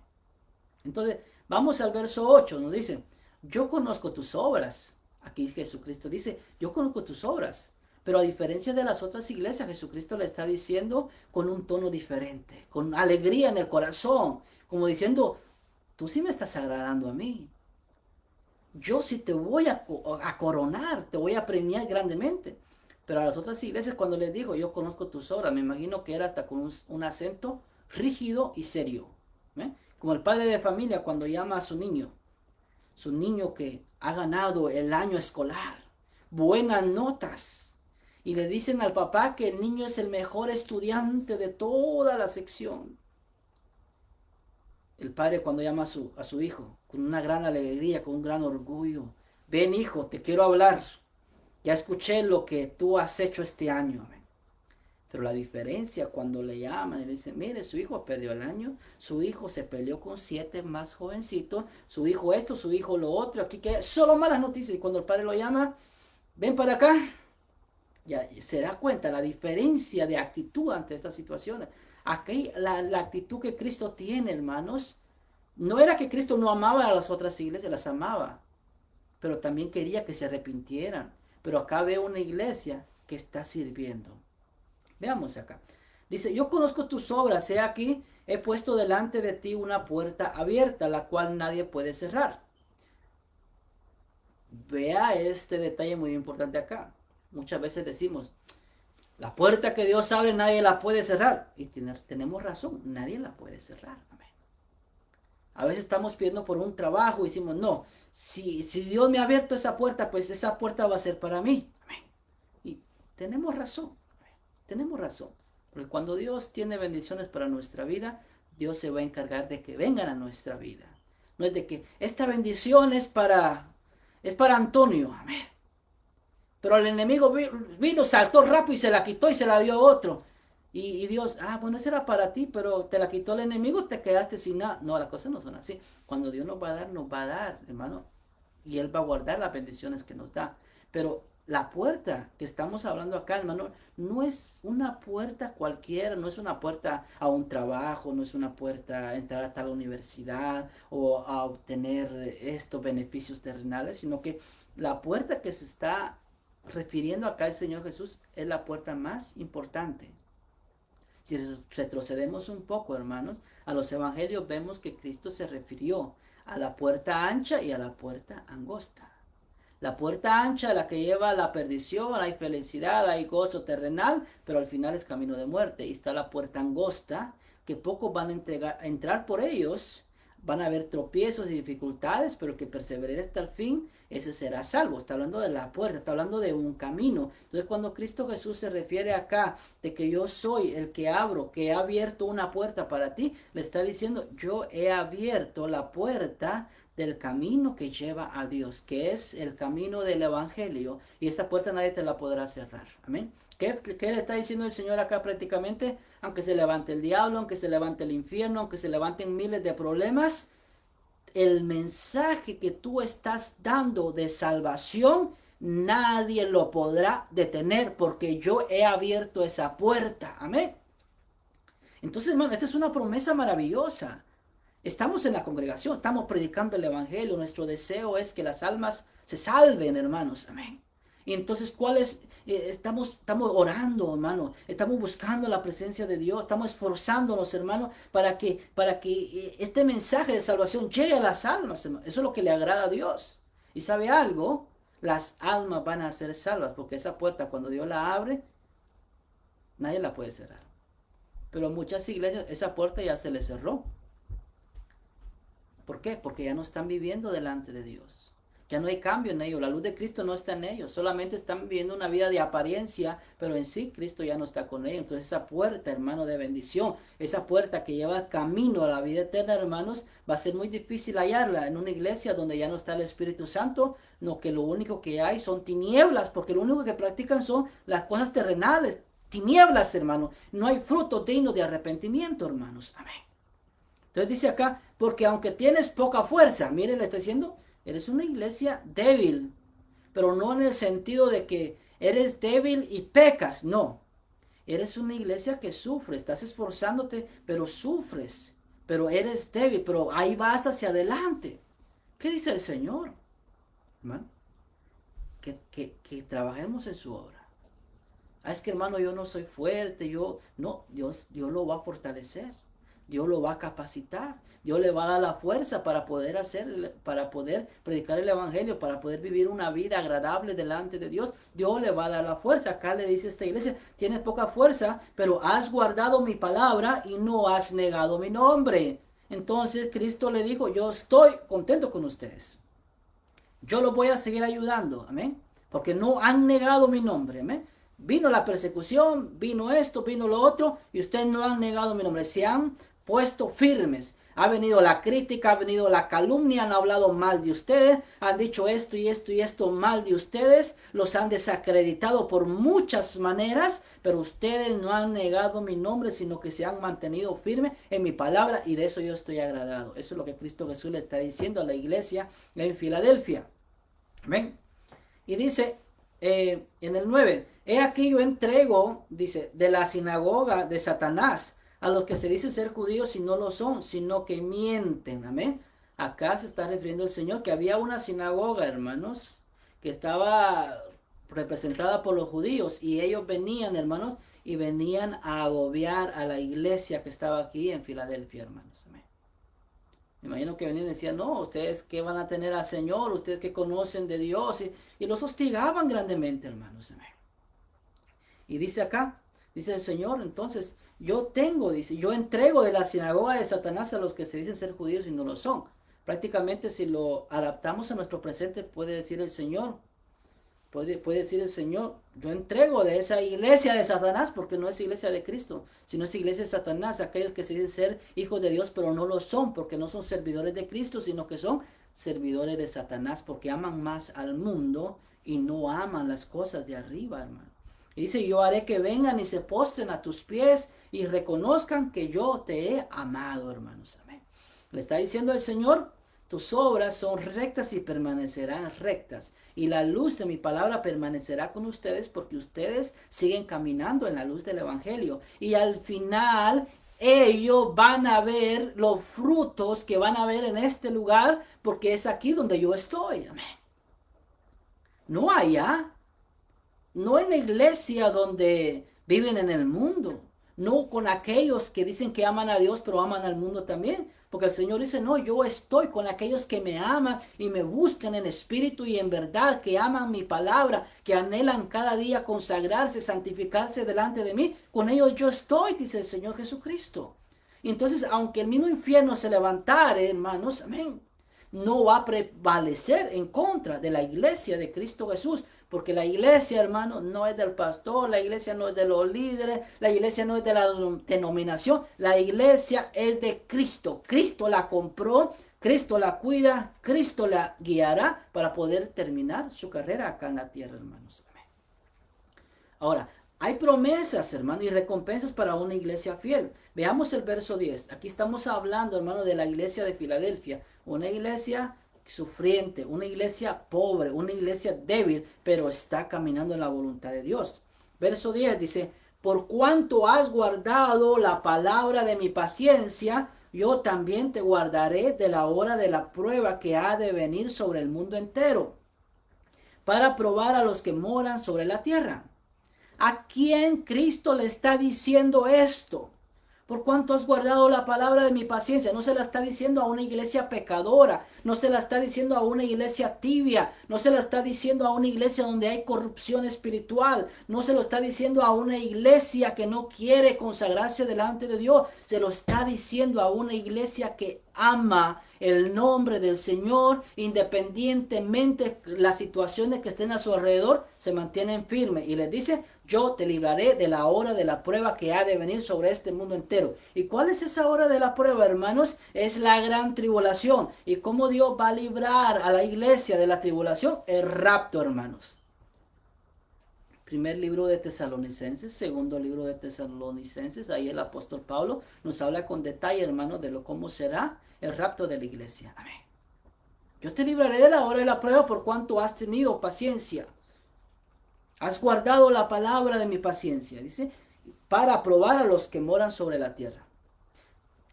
Entonces, vamos al verso 8, nos dice, yo conozco tus obras. Aquí Jesucristo dice, yo conozco tus obras. Pero a diferencia de las otras iglesias, Jesucristo le está diciendo con un tono diferente, con alegría en el corazón, como diciendo, tú sí me estás agradando a mí. Yo sí te voy a coronar, te voy a premiar grandemente. Pero a las otras iglesias cuando les digo, yo conozco tus obras, me imagino que era hasta con un acento rígido y serio. ¿Eh? Como el padre de familia cuando llama a su niño que ha ganado el año escolar, buenas notas. Y le dicen al papá que el niño es el mejor estudiante de toda la sección. El padre cuando llama a su hijo, con una gran alegría, con un gran orgullo. Ven hijo, te quiero hablar. Ya escuché lo que tú has hecho este año. Pero la diferencia cuando le llaman y le dicen, mire, su hijo perdió el año, su hijo se peleó con 7 más jovencitos, su hijo esto, su hijo lo otro, aquí que solo malas noticias. Y cuando el padre lo llama, ven para acá, ya se da cuenta la diferencia de actitud ante estas situaciones. Aquí la actitud que Cristo tiene, hermanos, no era que Cristo no amaba a las otras iglesias, las amaba, pero también quería que se arrepintieran. Pero acá veo una iglesia que está sirviendo. Veamos acá. Dice, yo conozco tus obras, he aquí, he puesto delante de ti una puerta abierta, la cual nadie puede cerrar. Vea este detalle muy importante acá. Muchas veces decimos, la puerta que Dios abre nadie la puede cerrar. Y tenemos razón, nadie la puede cerrar. Amén. A veces estamos pidiendo por un trabajo y decimos, no, si Dios me ha abierto esa puerta, pues esa puerta va a ser para mí. Amén. Y tenemos razón, tenemos razón. Porque cuando Dios tiene bendiciones para nuestra vida, Dios se va a encargar de que vengan a nuestra vida. No es de que esta bendición es para Antonio. Amén. Pero el enemigo vino, saltó rápido y se la quitó y se la dio a otro. Y Dios, bueno, esa era para ti, pero te la quitó el enemigo, te quedaste sin nada. No, las cosas no son así. Cuando Dios nos va a dar, hermano. Y Él va a guardar las bendiciones que nos da. Pero la puerta que estamos hablando acá, hermano, no es una puerta cualquiera, no es una puerta a un trabajo, no es una puerta a entrar a tal universidad o a obtener estos beneficios terrenales, sino que la puerta que se está refiriendo acá el Señor Jesús es la puerta más importante. Si retrocedemos un poco, hermanos, a los evangelios vemos que Cristo se refirió a la puerta ancha y a la puerta angosta. La puerta ancha, la que lleva a la perdición, hay felicidad, hay gozo terrenal, pero al final es camino de muerte. Y está la puerta angosta, que pocos van a entrar por ellos. Van a haber tropiezos y dificultades, pero el que persevere hasta el fin, ese será salvo. Está hablando de la puerta, está hablando de un camino. Entonces cuando Cristo Jesús se refiere acá de que yo soy el que abro, que he abierto una puerta para ti, le está diciendo, yo he abierto la puerta del camino que lleva a Dios, que es el camino del evangelio, y esta puerta nadie te la podrá cerrar. Amén. ¿Qué le está diciendo el Señor acá prácticamente? Aunque se levante el diablo, aunque se levante el infierno, aunque se levanten miles de problemas, el mensaje que tú estás dando de salvación, nadie lo podrá detener porque yo he abierto esa puerta. Amén. Entonces, hermano, esta es una promesa maravillosa. Estamos en la congregación, estamos predicando el evangelio. Nuestro deseo es que las almas se salven, hermanos. Amén. Y entonces, ¿cuál es? Estamos orando, hermano. Estamos buscando la presencia de Dios. Estamos esforzándonos, hermano, para que este mensaje de salvación llegue a las almas, hermano. Eso es lo que le agrada a Dios. Y ¿sabe algo? Las almas van a ser salvas, porque esa puerta, cuando Dios la abre, nadie la puede cerrar. Pero muchas iglesias, esa puerta ya se les cerró. ¿Por qué? Porque ya no están viviendo delante de Dios. Ya no hay cambio en ellos. La luz de Cristo no está en ellos. Solamente están viviendo una vida de apariencia, pero en sí Cristo ya no está con ellos. Entonces esa puerta, hermano, de bendición, esa puerta que lleva el camino a la vida eterna, hermanos, va a ser muy difícil hallarla en una iglesia donde ya no está el Espíritu Santo, no, que lo único que hay son tinieblas, porque lo único que practican son las cosas terrenales. Tinieblas, hermano. No hay fruto digno de arrepentimiento, hermanos. Amén. Entonces dice acá, porque aunque tienes poca fuerza, mire, le está diciendo, eres una iglesia débil, pero no en el sentido de que eres débil y pecas, no. Eres una iglesia que sufre, estás esforzándote, pero sufres, pero eres débil, pero ahí vas hacia adelante. ¿Qué dice el Señor? Hermano, que trabajemos en su obra. Es que, hermano, yo no soy fuerte, no, Dios lo va a fortalecer. Dios lo va a capacitar, Dios le va a dar la fuerza para poder predicar el evangelio, para poder vivir una vida agradable delante de Dios. Dios le va a dar la fuerza. Acá le dice esta iglesia, tienes poca fuerza, pero has guardado mi palabra y no has negado mi nombre. Entonces Cristo le dijo, yo estoy contento con ustedes. Yo los voy a seguir ayudando, amén, porque no han negado mi nombre, amén. Vino la persecución, vino esto, vino lo otro, y ustedes no han negado mi nombre, se han puesto firmes, Ha venido la crítica, ha venido la calumnia, han hablado mal de ustedes, han dicho esto y esto y esto mal de ustedes, los han desacreditado por muchas maneras, pero ustedes no han negado mi nombre, sino que se han mantenido firmes en mi palabra y de eso yo estoy agradado. Eso es lo que Cristo Jesús le está diciendo a la iglesia en Filadelfia. Amén. Y dice en el 9, he aquí yo entrego, dice, de la sinagoga de Satanás a los que se dicen ser judíos y no lo son, sino que mienten. Amén. Acá se está refiriendo el Señor que había una sinagoga, hermanos, que estaba representada por los judíos y ellos venían, hermanos, y venían a agobiar a la iglesia que estaba aquí en Filadelfia, hermanos. Amén. Me imagino que venían y decían, no, ustedes que van a tener al Señor, ustedes que conocen de Dios, y los hostigaban grandemente, hermanos. Amén. Y dice acá, dice el Señor, entonces, dice, yo entrego de la sinagoga de Satanás a los que se dicen ser judíos y no lo son. Prácticamente si lo adaptamos a nuestro presente, puede decir el Señor, yo entrego de esa iglesia de Satanás, porque no es iglesia de Cristo, sino es iglesia de Satanás, aquellos que se dicen ser hijos de Dios, pero no lo son, porque no son servidores de Cristo, sino que son servidores de Satanás, porque aman más al mundo y no aman las cosas de arriba, hermano. Y dice, yo haré que vengan y se postren a tus pies y reconozcan que yo te he amado, hermanos. Amén. Le está diciendo el Señor, tus obras son rectas y permanecerán rectas. Y la luz de mi palabra permanecerá con ustedes porque ustedes siguen caminando en la luz del Evangelio. Y al final ellos van a ver los frutos que van a ver en este lugar porque es aquí donde yo estoy. Amén. No allá. No en la iglesia donde viven en el mundo. No con aquellos que dicen que aman a Dios pero aman al mundo también. Porque el Señor dice, no, yo estoy con aquellos que me aman y me buscan en espíritu y en verdad, que aman mi palabra, que anhelan cada día consagrarse, santificarse delante de mí. Con ellos yo estoy, dice el Señor Jesucristo. Y entonces, aunque el mismo infierno se levantare, hermanos, amén, no va a prevalecer en contra de la iglesia de Cristo Jesús. Porque la iglesia, hermano, no es del pastor, la iglesia no es de los líderes, la iglesia no es de la denominación, la iglesia es de Cristo. Cristo la compró, Cristo la cuida, Cristo la guiará para poder terminar su carrera acá en la tierra, hermanos. Amén. Ahora, hay promesas, hermano, y recompensas para una iglesia fiel. Veamos el verso 10. Aquí estamos hablando, hermano, de la iglesia de Filadelfia, una iglesia sufriente, una iglesia pobre, una iglesia débil, pero está caminando en la voluntad de Dios. Verso 10 dice, por cuanto has guardado la palabra de mi paciencia, yo también te guardaré de la hora de la prueba que ha de venir sobre el mundo entero, para probar a los que moran sobre la tierra. ¿A quién Cristo le está diciendo esto? Por cuanto has guardado la palabra de mi paciencia. No se la está diciendo a una iglesia pecadora. No se la está diciendo a una iglesia tibia. No se la está diciendo a una iglesia donde hay corrupción espiritual. No se lo está diciendo a una iglesia que no quiere consagrarse delante de Dios. Se lo está diciendo a una iglesia que ama el nombre del Señor, independientemente las situaciones que estén a su alrededor, se mantienen firmes. Y les dice, yo te libraré de la hora de la prueba que ha de venir sobre este mundo entero. ¿Y cuál es esa hora de la prueba, hermanos? Es la gran tribulación. ¿Y cómo Dios va a librar a la iglesia de la tribulación? El rapto, hermanos. Primer libro de Tesalonicenses, segundo libro de Tesalonicenses, ahí el apóstol Pablo nos habla con detalle, hermanos, de cómo será el rapto de la iglesia. Amén. Yo te libraré de la hora de la prueba por cuanto has tenido paciencia. Has guardado la palabra de mi paciencia, dice, para probar a los que moran sobre la tierra.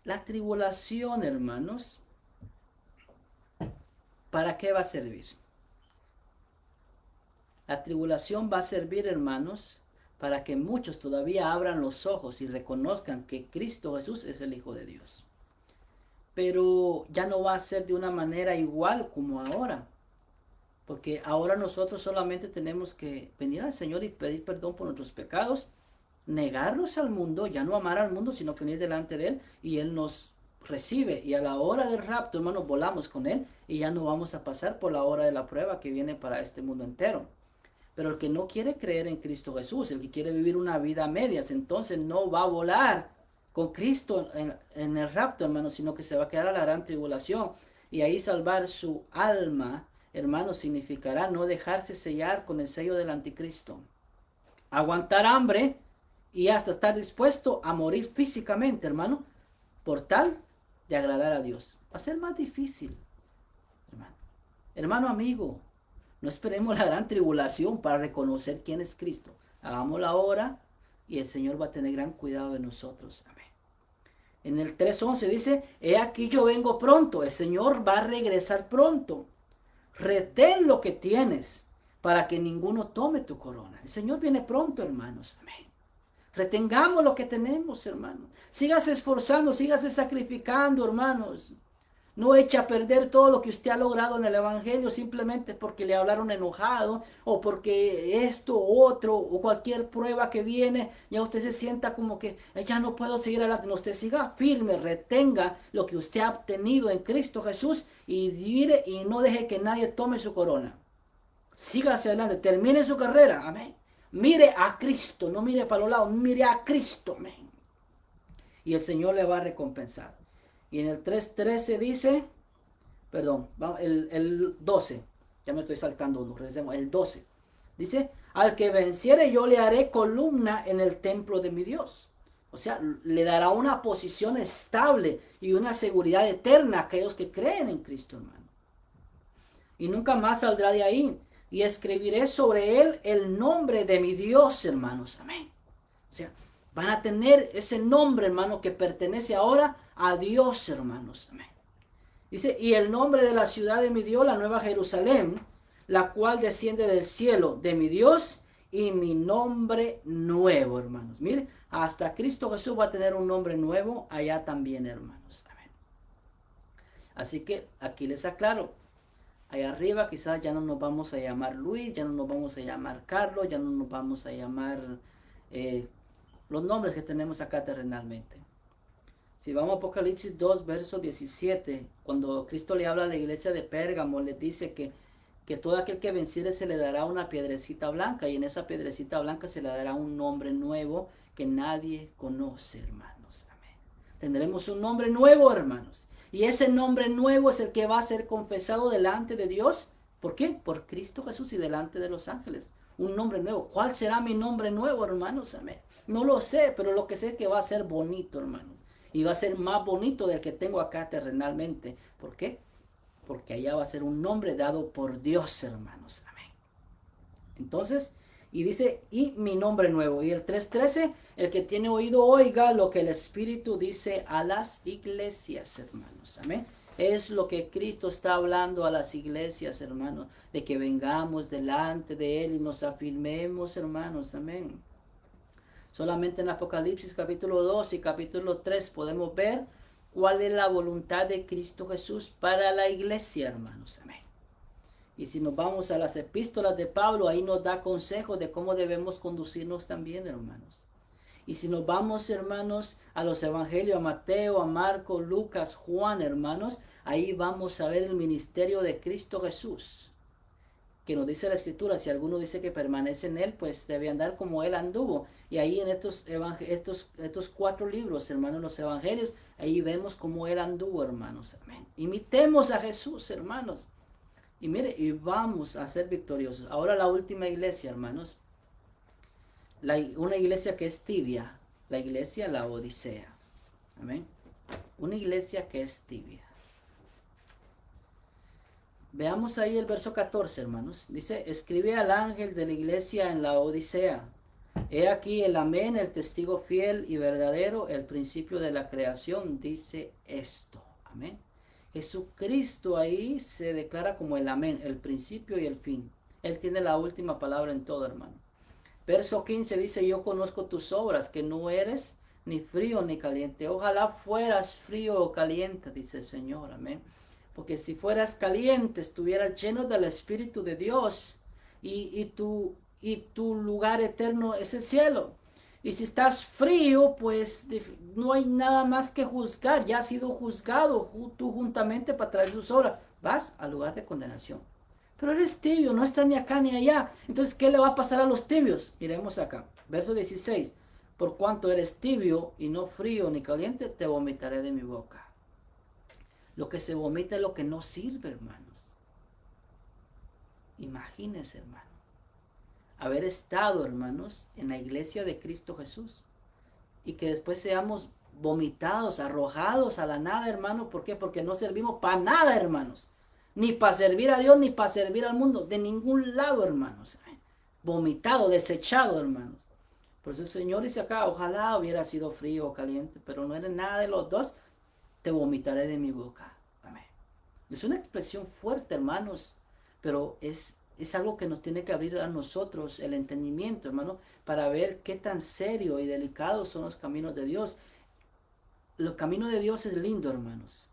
La tribulación, hermanos, ¿para qué va a servir? La tribulación va a servir, hermanos, para que muchos todavía abran los ojos y reconozcan que Cristo Jesús es el Hijo de Dios. Pero ya no va a ser de una manera igual como ahora. Porque ahora nosotros solamente tenemos que venir al Señor y pedir perdón por nuestros pecados, negarnos al mundo, ya no amar al mundo, sino venir delante de Él y Él nos recibe. Y a la hora del rapto, hermanos, volamos con Él y ya no vamos a pasar por la hora de la prueba que viene para este mundo entero. Pero el que no quiere creer en Cristo Jesús, el que quiere vivir una vida a medias, entonces no va a volar con Cristo en el rapto, hermano, sino que se va a quedar a la gran tribulación. Y ahí salvar su alma, hermano, significará no dejarse sellar con el sello del anticristo. Aguantar hambre y hasta estar dispuesto a morir físicamente, hermano, por tal de agradar a Dios. Va a ser más difícil, hermano. Hermano amigo, no esperemos la gran tribulación para reconocer quién es Cristo. Hagámoslo ahora y el Señor va a tener gran cuidado de nosotros. Amén. En el 3:11 dice, he aquí yo vengo pronto, el Señor va a regresar pronto. Retén lo que tienes para que ninguno tome tu corona. El Señor viene pronto, hermanos. Amén. Retengamos lo que tenemos, hermanos. Sígase esforzando, sígase sacrificando, hermanos. No eche a perder todo lo que usted ha logrado en el Evangelio simplemente porque le hablaron enojado o porque esto u otro o cualquier prueba que viene, ya usted se sienta como que ya no puedo seguir adelante. No, usted siga firme, retenga lo que usted ha obtenido en Cristo Jesús y mire y no deje que nadie tome su corona. Siga hacia adelante, termine su carrera, amén. Mire a Cristo, no mire para los lados, mire a Cristo, amén. Y el Señor le va a recompensar. Y en el 3:13 dice, perdón, el 12, ya me estoy saltando uno, regresemos, el 12. Dice, al que venciere yo le haré columna en el templo de mi Dios. O sea, le dará una posición estable y una seguridad eterna a aquellos que creen en Cristo, hermano. Y nunca más saldrá de ahí. Y escribiré sobre él el nombre de mi Dios, hermanos. Amén. O sea, van a tener ese nombre, hermano, que pertenece ahora a Dios, hermanos. Amén. Dice, y el nombre de la ciudad de mi Dios, la nueva Jerusalén, la cual desciende del cielo de mi Dios, y mi nombre nuevo, hermanos. Mire, hasta Cristo Jesús va a tener un nombre nuevo allá también, hermanos. Amén. Así que aquí les aclaro. Allá arriba quizás ya no nos vamos a llamar Luis, ya no nos vamos a llamar Carlos, ya no nos vamos a llamar los nombres que tenemos acá terrenalmente. Si vamos a Apocalipsis 2, verso 17, cuando Cristo le habla a la iglesia de Pérgamo, le dice que todo aquel que venciere se le dará una piedrecita blanca, y en esa piedrecita blanca se le dará un nombre nuevo que nadie conoce, hermanos. Amén. Tendremos un nombre nuevo, hermanos. Y ese nombre nuevo es el que va a ser confesado delante de Dios. ¿Por qué? Por Cristo Jesús y delante de los ángeles. Un nombre nuevo. ¿Cuál será mi nombre nuevo, hermanos? Amén. No lo sé, pero lo que sé es que va a ser bonito, hermano. Y va a ser más bonito del que tengo acá terrenalmente. ¿Por qué? Porque allá va a ser un nombre dado por Dios, hermanos. Amén. Entonces, y dice, y mi nombre nuevo. Y el 3:13, el que tiene oído oiga lo que el Espíritu dice a las iglesias, hermanos. Amén. Es lo que Cristo está hablando a las iglesias, hermanos. De que vengamos delante de Él y nos afirmemos, hermanos. Amén. Solamente en Apocalipsis capítulo 2 y capítulo 3 podemos ver cuál es la voluntad de Cristo Jesús para la iglesia, hermanos. Amén. Y si nos vamos a las epístolas de Pablo, ahí nos da consejos de cómo debemos conducirnos también, hermanos. Y si nos vamos, hermanos, a los evangelios, a Mateo, a Marcos, Lucas, Juan, hermanos, ahí vamos a ver el ministerio de Cristo Jesús. Que nos dice la Escritura, si alguno dice que permanece en Él, pues debe andar como Él anduvo. Y ahí en estos 4 libros, hermanos, los evangelios, ahí vemos cómo Él anduvo, hermanos. Amén. Imitemos a Jesús, hermanos. Y mire, y vamos a ser victoriosos. Ahora la última iglesia, hermanos. Una iglesia que es tibia. La iglesia Laodicea. Amén. Una iglesia que es tibia. Veamos ahí el verso 14, hermanos. Dice, escribe al ángel de la iglesia en Laodicea. He aquí el amén, el testigo fiel y verdadero, el principio de la creación, dice esto. Amén. Jesucristo ahí se declara como el amén, el principio y el fin. Él tiene la última palabra en todo, hermano. Verso 15 dice, yo conozco tus obras, que no eres ni frío ni caliente. Ojalá fueras frío o caliente, dice el Señor. Amén. Porque si fueras caliente, estuvieras lleno del Espíritu de Dios y tu lugar eterno es el cielo. Y si estás frío, pues no hay nada más que juzgar. Ya has sido juzgado tú juntamente para traer tus obras. Vas al lugar de condenación. Pero eres tibio, no estás ni acá ni allá. Entonces, ¿qué le va a pasar a los tibios? Miremos acá. Verso 16. por cuanto eres tibio y no frío ni caliente, te vomitaré de mi boca. Lo que se vomita es lo que no sirve, hermanos. Imagínense, hermano, haber estado, hermanos, en la iglesia de Cristo Jesús y que después seamos vomitados, arrojados a la nada, hermano. ¿Por qué? Porque no servimos para nada, hermanos. Ni para servir a Dios, ni para servir al mundo. De ningún lado, hermanos. Vomitado, desechado, hermanos. Por eso el Señor dice acá, ojalá hubiera sido frío o caliente, pero no eres nada de los dos, te vomitaré de mi boca. Amén. Es una expresión fuerte, hermanos, pero es algo que nos tiene que abrir a nosotros el entendimiento, hermano, para ver qué tan serio y delicado son los caminos de Dios. Los caminos de Dios es lindo, hermanos.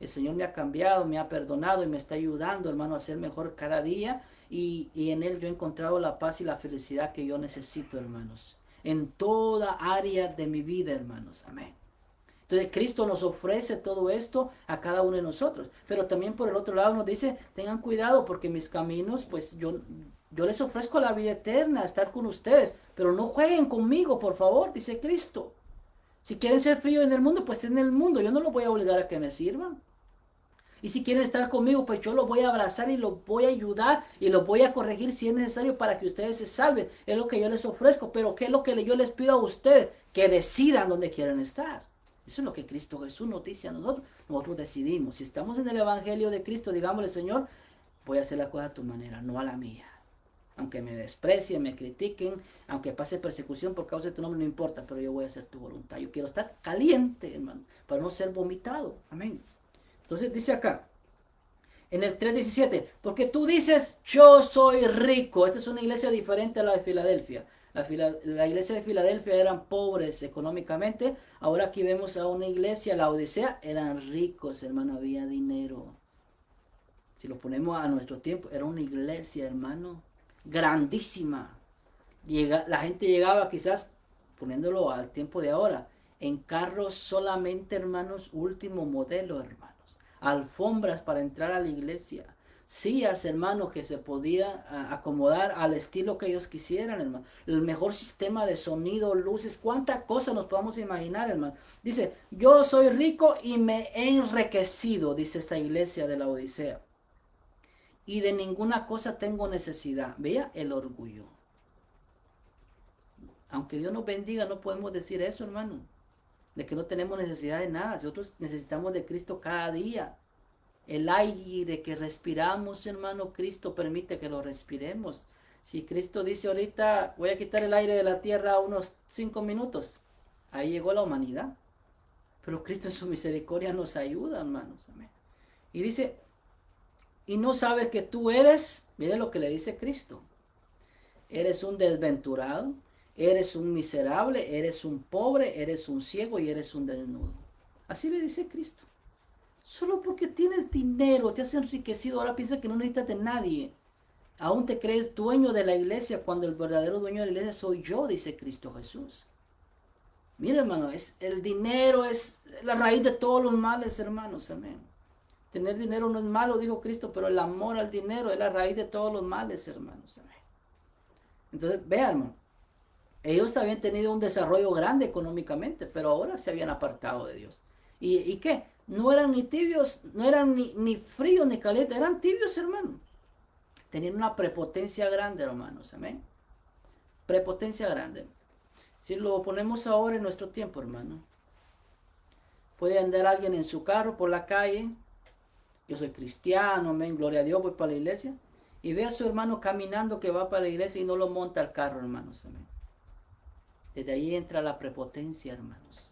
El Señor me ha cambiado, me ha perdonado y me está ayudando, hermano, a ser mejor cada día. Y en Él yo he encontrado la paz y la felicidad que yo necesito, hermanos. En toda área de mi vida, hermanos. Amén. Entonces Cristo nos ofrece todo esto a cada uno de nosotros. Pero también por el otro lado nos dice, tengan cuidado porque mis caminos, pues yo les ofrezco la vida eterna, estar con ustedes. Pero no jueguen conmigo, por favor, dice Cristo. Si quieren ser fríos en el mundo, pues en el mundo. Yo no los voy a obligar a que me sirvan. Y si quieren estar conmigo, pues yo los voy a abrazar y los voy a ayudar y los voy a corregir si es necesario para que ustedes se salven. Es lo que yo les ofrezco. Pero ¿qué es lo que yo les pido a ustedes? Que decidan dónde quieren estar. Eso es lo que Cristo Jesús nos dice a nosotros. Nosotros decidimos. Si estamos en el Evangelio de Cristo, digámosle, Señor, voy a hacer la cosa a tu manera, no a la mía. Aunque me desprecien, me critiquen, aunque pase persecución por causa de tu nombre, no importa, pero yo voy a hacer tu voluntad. Yo quiero estar caliente, hermano, para no ser vomitado. Amén. Entonces dice acá, en el 3:17, porque tú dices, yo soy rico. Esta es una iglesia diferente a la de Filadelfia. La iglesia de Filadelfia eran pobres económicamente. Ahora aquí vemos a una iglesia, la Odisea, eran ricos, hermano, había dinero. Si lo ponemos a nuestro tiempo, era una iglesia, hermano, grandísima. La gente llegaba quizás, poniéndolo al tiempo de ahora, en carros solamente, hermanos, último modelo, hermanos. Alfombras para entrar a la iglesia. Sillas, hermano, que se podía acomodar al estilo que ellos quisieran, hermano. El mejor sistema de sonido, luces, cuánta cosa nos podamos imaginar, hermano. Dice, yo soy rico y me he enriquecido, dice esta iglesia de la Odisea. Y de ninguna cosa tengo necesidad. Vea el orgullo. Aunque Dios nos bendiga, no podemos decir eso, hermano. De que no tenemos necesidad de nada. Nosotros necesitamos de Cristo cada día. El aire que respiramos, hermano, Cristo permite que lo respiremos. Si Cristo dice ahorita, voy a quitar el aire de la tierra unos 5 minutos, ahí llegó la humanidad. Pero Cristo en su misericordia nos ayuda, hermanos. Amén. Y dice, y no sabes que tú eres, mire lo que le dice Cristo, eres un desventurado, eres un miserable, eres un pobre, eres un ciego y eres un desnudo. Así le dice Cristo. Solo porque tienes dinero, te has enriquecido, ahora piensas que no necesitas de nadie. Aún te crees dueño de la iglesia cuando el verdadero dueño de la iglesia soy yo, dice Cristo Jesús. Mira, hermano, el dinero es la raíz de todos los males, hermanos. Amén. Tener dinero no es malo, dijo Cristo, pero el amor al dinero es la raíz de todos los males, hermanos. Amén. Entonces, vean, hermano, ellos habían tenido un desarrollo grande económicamente, pero ahora se habían apartado de Dios. ¿Y qué? No eran ni tibios, no eran ni fríos ni calientes, eran tibios, hermano. Tenían una prepotencia grande, hermanos. Amén. Prepotencia grande. Si lo ponemos ahora en nuestro tiempo, hermano. Puede andar alguien en su carro por la calle. Yo soy cristiano, amén, gloria a Dios, voy para la iglesia. Y ve a su hermano caminando que va para la iglesia y no lo monta al carro, hermanos. Amén. Desde ahí entra la prepotencia, hermanos.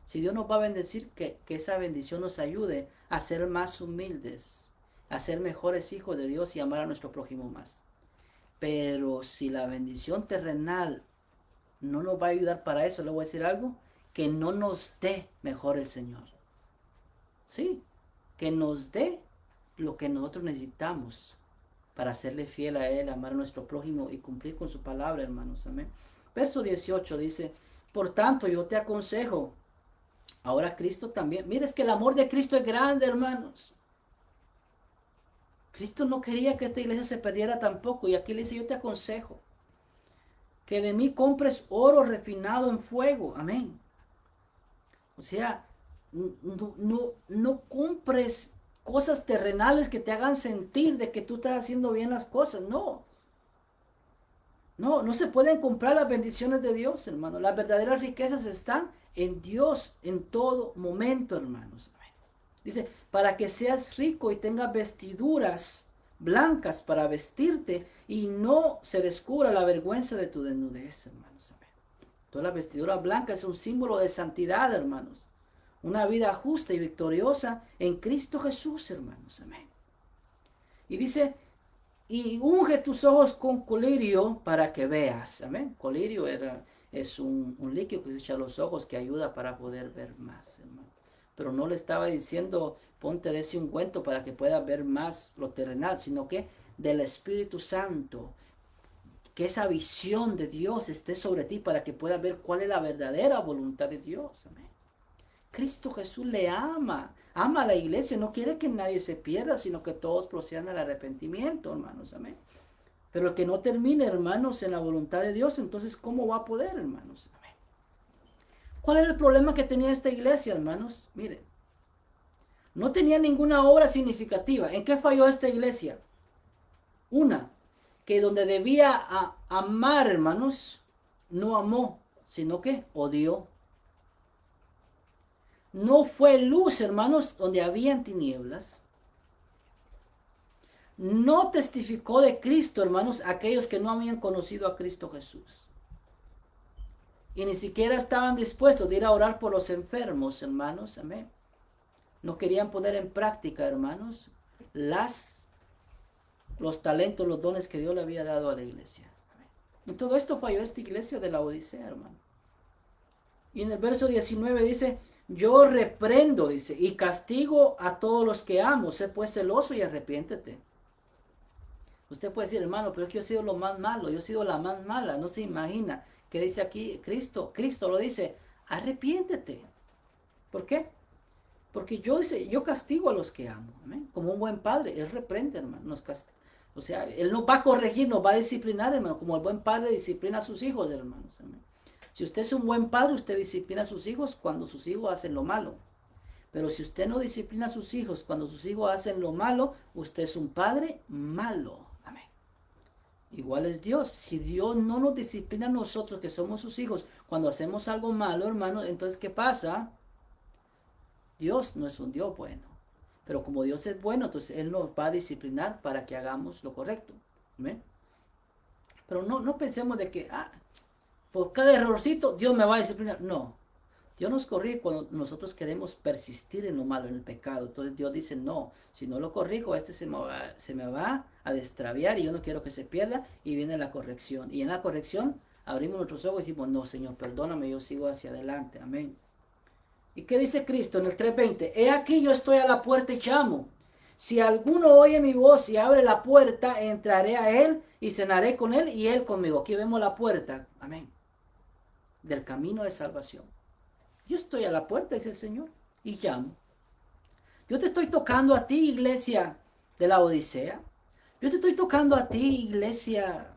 Si Dios nos va a bendecir, que esa bendición nos ayude a ser más humildes, a ser mejores hijos de Dios y amar a nuestro prójimo más. Pero si la bendición terrenal no nos va a ayudar para eso, le voy a decir algo, que no nos dé mejor el Señor. Sí, que nos dé lo que nosotros necesitamos para serle fiel a Él, amar a nuestro prójimo y cumplir con su palabra, hermanos. Amén. Verso 18 dice, por tanto yo te aconsejo, ahora Cristo también, mira, es que el amor de Cristo es grande, hermanos. Cristo no quería que esta iglesia se perdiera tampoco, y aquí le dice, yo te aconsejo que de mí compres oro refinado en fuego. Amén. O sea, no compres cosas terrenales que te hagan sentir de que tú estás haciendo bien las cosas. No. No se pueden comprar las bendiciones de Dios, hermano. Las verdaderas riquezas están en Dios en todo momento, hermanos. Amén. Dice, para que seas rico y tengas vestiduras blancas para vestirte y no se descubra la vergüenza de tu desnudez, hermanos. Amén. Toda la vestidura blanca es un símbolo de santidad, hermanos. Una vida justa y victoriosa en Cristo Jesús, hermanos. Amén. Y dice, y unge tus ojos con colirio para que veas. Amén. Colirio es un líquido que se echa a los ojos que ayuda para poder ver más, hermano. Pero no le estaba diciendo, ponte de ese ungüento para que puedas ver más lo terrenal, sino que del Espíritu Santo, que esa visión de Dios esté sobre ti para que puedas ver cuál es la verdadera voluntad de Dios. Amén. Cristo Jesús le ama a la iglesia, no quiere que nadie se pierda, sino que todos procedan al arrepentimiento, hermanos, amén. Pero el que no termine, hermanos, en la voluntad de Dios, entonces, ¿cómo va a poder, hermanos? Amén. ¿Cuál era el problema que tenía esta iglesia, hermanos? Miren, no tenía ninguna obra significativa. ¿En qué falló esta iglesia? Una, que donde debía amar, hermanos, no amó, sino que odió. No fue luz, hermanos, donde habían tinieblas. No testificó de Cristo, hermanos, aquellos que no habían conocido a Cristo Jesús. Y ni siquiera estaban dispuestos de ir a orar por los enfermos, hermanos. Amén. No querían poner en práctica, hermanos, los talentos, los dones que Dios le había dado a la iglesia. Amén. En todo esto falló esta iglesia de la Odisea, hermano. Y en el verso 19 dice, yo reprendo, dice, y castigo a todos los que amo. Sé pues celoso y arrepiéntete. Usted puede decir, hermano, pero es que yo he sido lo más malo, yo he sido la más mala. No se imagina que dice aquí Cristo. Cristo lo dice, arrepiéntete. ¿Por qué? Porque yo castigo a los que amo. ¿Amén? Como un buen padre, Él reprende, hermano. O sea, Él nos va a corregir, nos va a disciplinar, hermano. Como el buen padre disciplina a sus hijos, hermanos. Amén. Si usted es un buen padre, usted disciplina a sus hijos cuando sus hijos hacen lo malo. Pero si usted no disciplina a sus hijos cuando sus hijos hacen lo malo, usted es un padre malo. Amén. Igual es Dios. Si Dios no nos disciplina a nosotros que somos sus hijos cuando hacemos algo malo, hermano, entonces ¿qué pasa? Dios no es un Dios bueno. Pero como Dios es bueno, entonces Él nos va a disciplinar para que hagamos lo correcto. Amén. Pero no pensemos de que, por cada errorcito Dios me va a disciplinar. No. Dios nos corrige cuando nosotros queremos persistir en lo malo, en el pecado. Entonces Dios dice, no, si no lo corrijo, se me va a destraviar y yo no quiero que se pierda. Y viene la corrección. Y en la corrección abrimos nuestros ojos y decimos, no, Señor, perdóname, yo sigo hacia adelante. Amén. ¿Y qué dice Cristo en el 3:20? He aquí yo estoy a la puerta y llamo. Si alguno oye mi voz y abre la puerta, entraré a él y cenaré con él y él conmigo. Aquí vemos la puerta. Amén. Del camino de salvación. Yo estoy a la puerta, dice el Señor, y llamo. Yo te estoy tocando a ti, iglesia de la Odisea. Yo te estoy tocando a ti, iglesia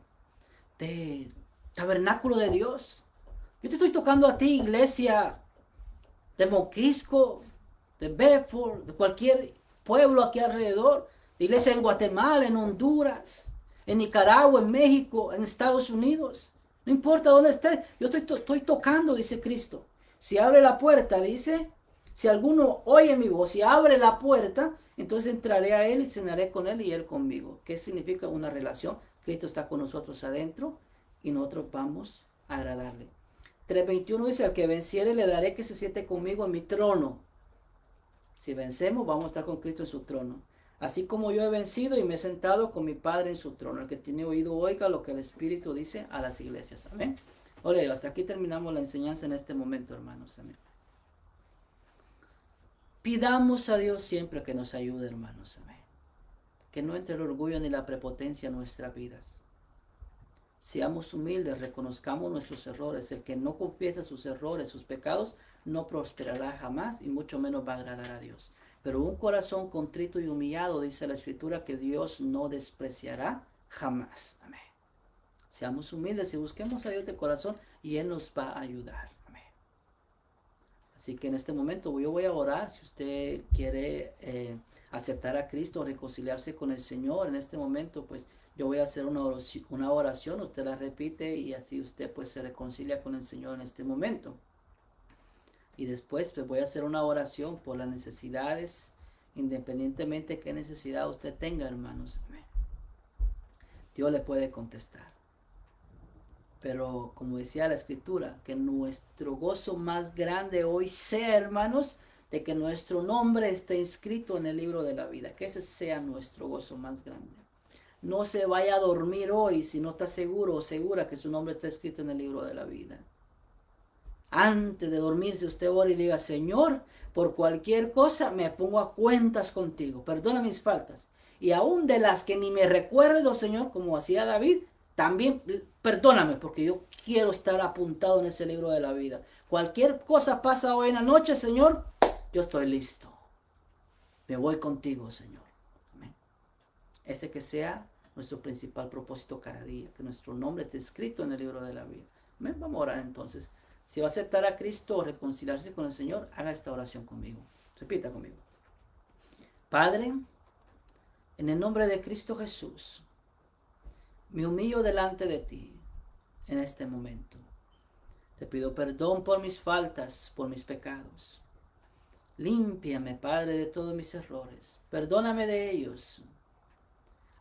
de Tabernáculo de Dios. Yo te estoy tocando a ti, iglesia de Moquisco, de Bedford, de cualquier pueblo aquí alrededor. De iglesia en Guatemala, en Honduras, en Nicaragua, en México, en Estados Unidos. No importa dónde estés, yo estoy tocando, dice Cristo. Si abre la puerta, dice, si alguno oye mi voz y abre la puerta, entonces entraré a él y cenaré con él y él conmigo. ¿Qué significa una relación? Cristo está con nosotros adentro y nosotros vamos a agradarle. 3:21 dice, al que venciere le daré que se siente conmigo en mi trono. Si vencemos, vamos a estar con Cristo en su trono. Así como yo he vencido y me he sentado con mi Padre en su trono. El que tiene oído oiga lo que el Espíritu dice a las iglesias. Amén. Oye, hasta aquí terminamos la enseñanza en este momento, hermanos. Amén. Pidamos a Dios siempre que nos ayude, hermanos. Amén. Que no entre el orgullo ni la prepotencia en nuestras vidas. Seamos humildes, reconozcamos nuestros errores. El que no confiesa sus errores, sus pecados, no prosperará jamás y mucho menos va a agradar a Dios. Pero un corazón contrito y humillado, dice la Escritura, que Dios no despreciará jamás. Amén. Seamos humildes y busquemos a Dios de corazón y Él nos va a ayudar. Amén. Así que en este momento yo voy a orar. Si usted quiere aceptar a Cristo, reconciliarse con el Señor, en este momento pues yo voy a hacer una oración, usted la repite y así usted pues se reconcilia con el Señor en este momento. Y después pues voy a hacer una oración por las necesidades, independientemente de qué necesidad usted tenga, hermanos. Amén. Dios le puede contestar. Pero como decía la Escritura, que nuestro gozo más grande hoy sea, hermanos, de que nuestro nombre esté inscrito en el libro de la vida. Que ese sea nuestro gozo más grande. No se vaya a dormir hoy si no está seguro o segura que su nombre está escrito en el libro de la vida. Antes de dormirse usted ora y le diga, Señor, por cualquier cosa me pongo a cuentas contigo. Perdona mis faltas. Y aún de las que ni me recuerdo, Señor, como hacía David, también perdóname porque yo quiero estar apuntado en ese libro de la vida. Cualquier cosa pasa hoy en la noche, Señor, yo estoy listo. Me voy contigo, Señor. Amén. Ese que sea nuestro principal propósito cada día, que nuestro nombre esté escrito en el libro de la vida. Amén. Vamos a orar entonces. Si va a aceptar a Cristo o reconciliarse con el Señor, haga esta oración conmigo. Repita conmigo. Padre, en el nombre de Cristo Jesús, me humillo delante de ti en este momento. Te pido perdón por mis faltas, por mis pecados. Límpiame, Padre, de todos mis errores. Perdóname de ellos.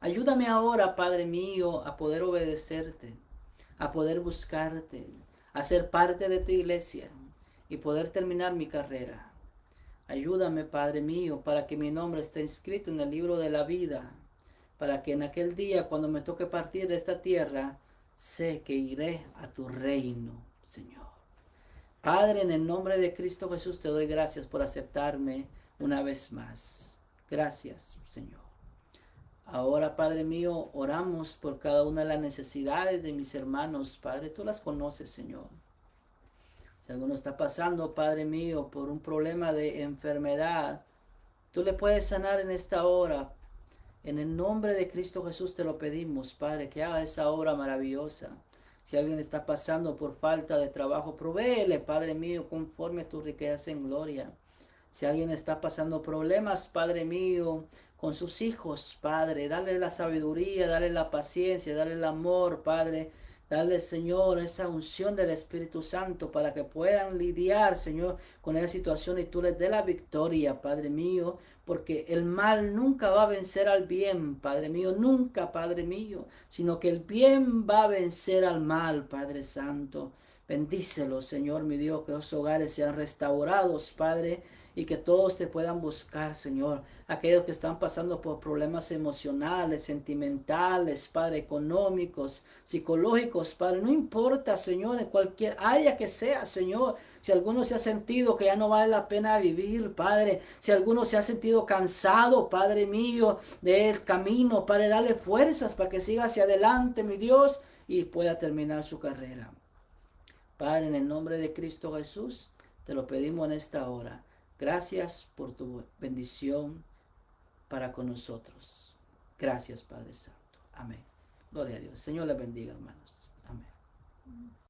Ayúdame ahora, Padre mío, a poder obedecerte, a poder buscarte, a ser parte de tu iglesia y poder terminar mi carrera. Ayúdame, Padre mío, para que mi nombre esté inscrito en el libro de la vida, para que en aquel día, cuando me toque partir de esta tierra, sé que iré a tu reino, Señor. Padre, en el nombre de Cristo Jesús te doy gracias por aceptarme una vez más. Gracias, Señor. Ahora, Padre mío, oramos por cada una de las necesidades de mis hermanos. Padre, tú las conoces, Señor. Si alguno está pasando, Padre mío, por un problema de enfermedad, tú le puedes sanar en esta hora. En el nombre de Cristo Jesús te lo pedimos, Padre, que haga esa obra maravillosa. Si alguien está pasando por falta de trabajo, provéele, Padre mío, conforme a tus riquezas en gloria. Si alguien está pasando problemas, Padre mío, con sus hijos, Padre, dale la sabiduría, dale la paciencia, dale el amor, Padre. Dale, Señor, esa unción del Espíritu Santo para que puedan lidiar, Señor, con esa situación y tú les dé la victoria, Padre mío, porque el mal nunca va a vencer al bien, Padre mío, nunca, Padre mío, sino que el bien va a vencer al mal, Padre Santo. Bendícelo, Señor, mi Dios, que los hogares sean restaurados, Padre, y que todos te puedan buscar, Señor. Aquellos que están pasando por problemas emocionales, sentimentales, Padre, económicos, psicológicos, Padre, no importa, Señor, en cualquier área que sea, Señor. Si alguno se ha sentido que ya no vale la pena vivir, Padre, si alguno se ha sentido cansado, Padre mío, del camino, Padre, dale fuerzas para que siga hacia adelante, mi Dios, y pueda terminar su carrera. Padre, en el nombre de Cristo Jesús, te lo pedimos en esta hora. Gracias por tu bendición para con nosotros. Gracias, Padre Santo. Amén. Gloria a Dios. Señor les bendiga, hermanos. Amén.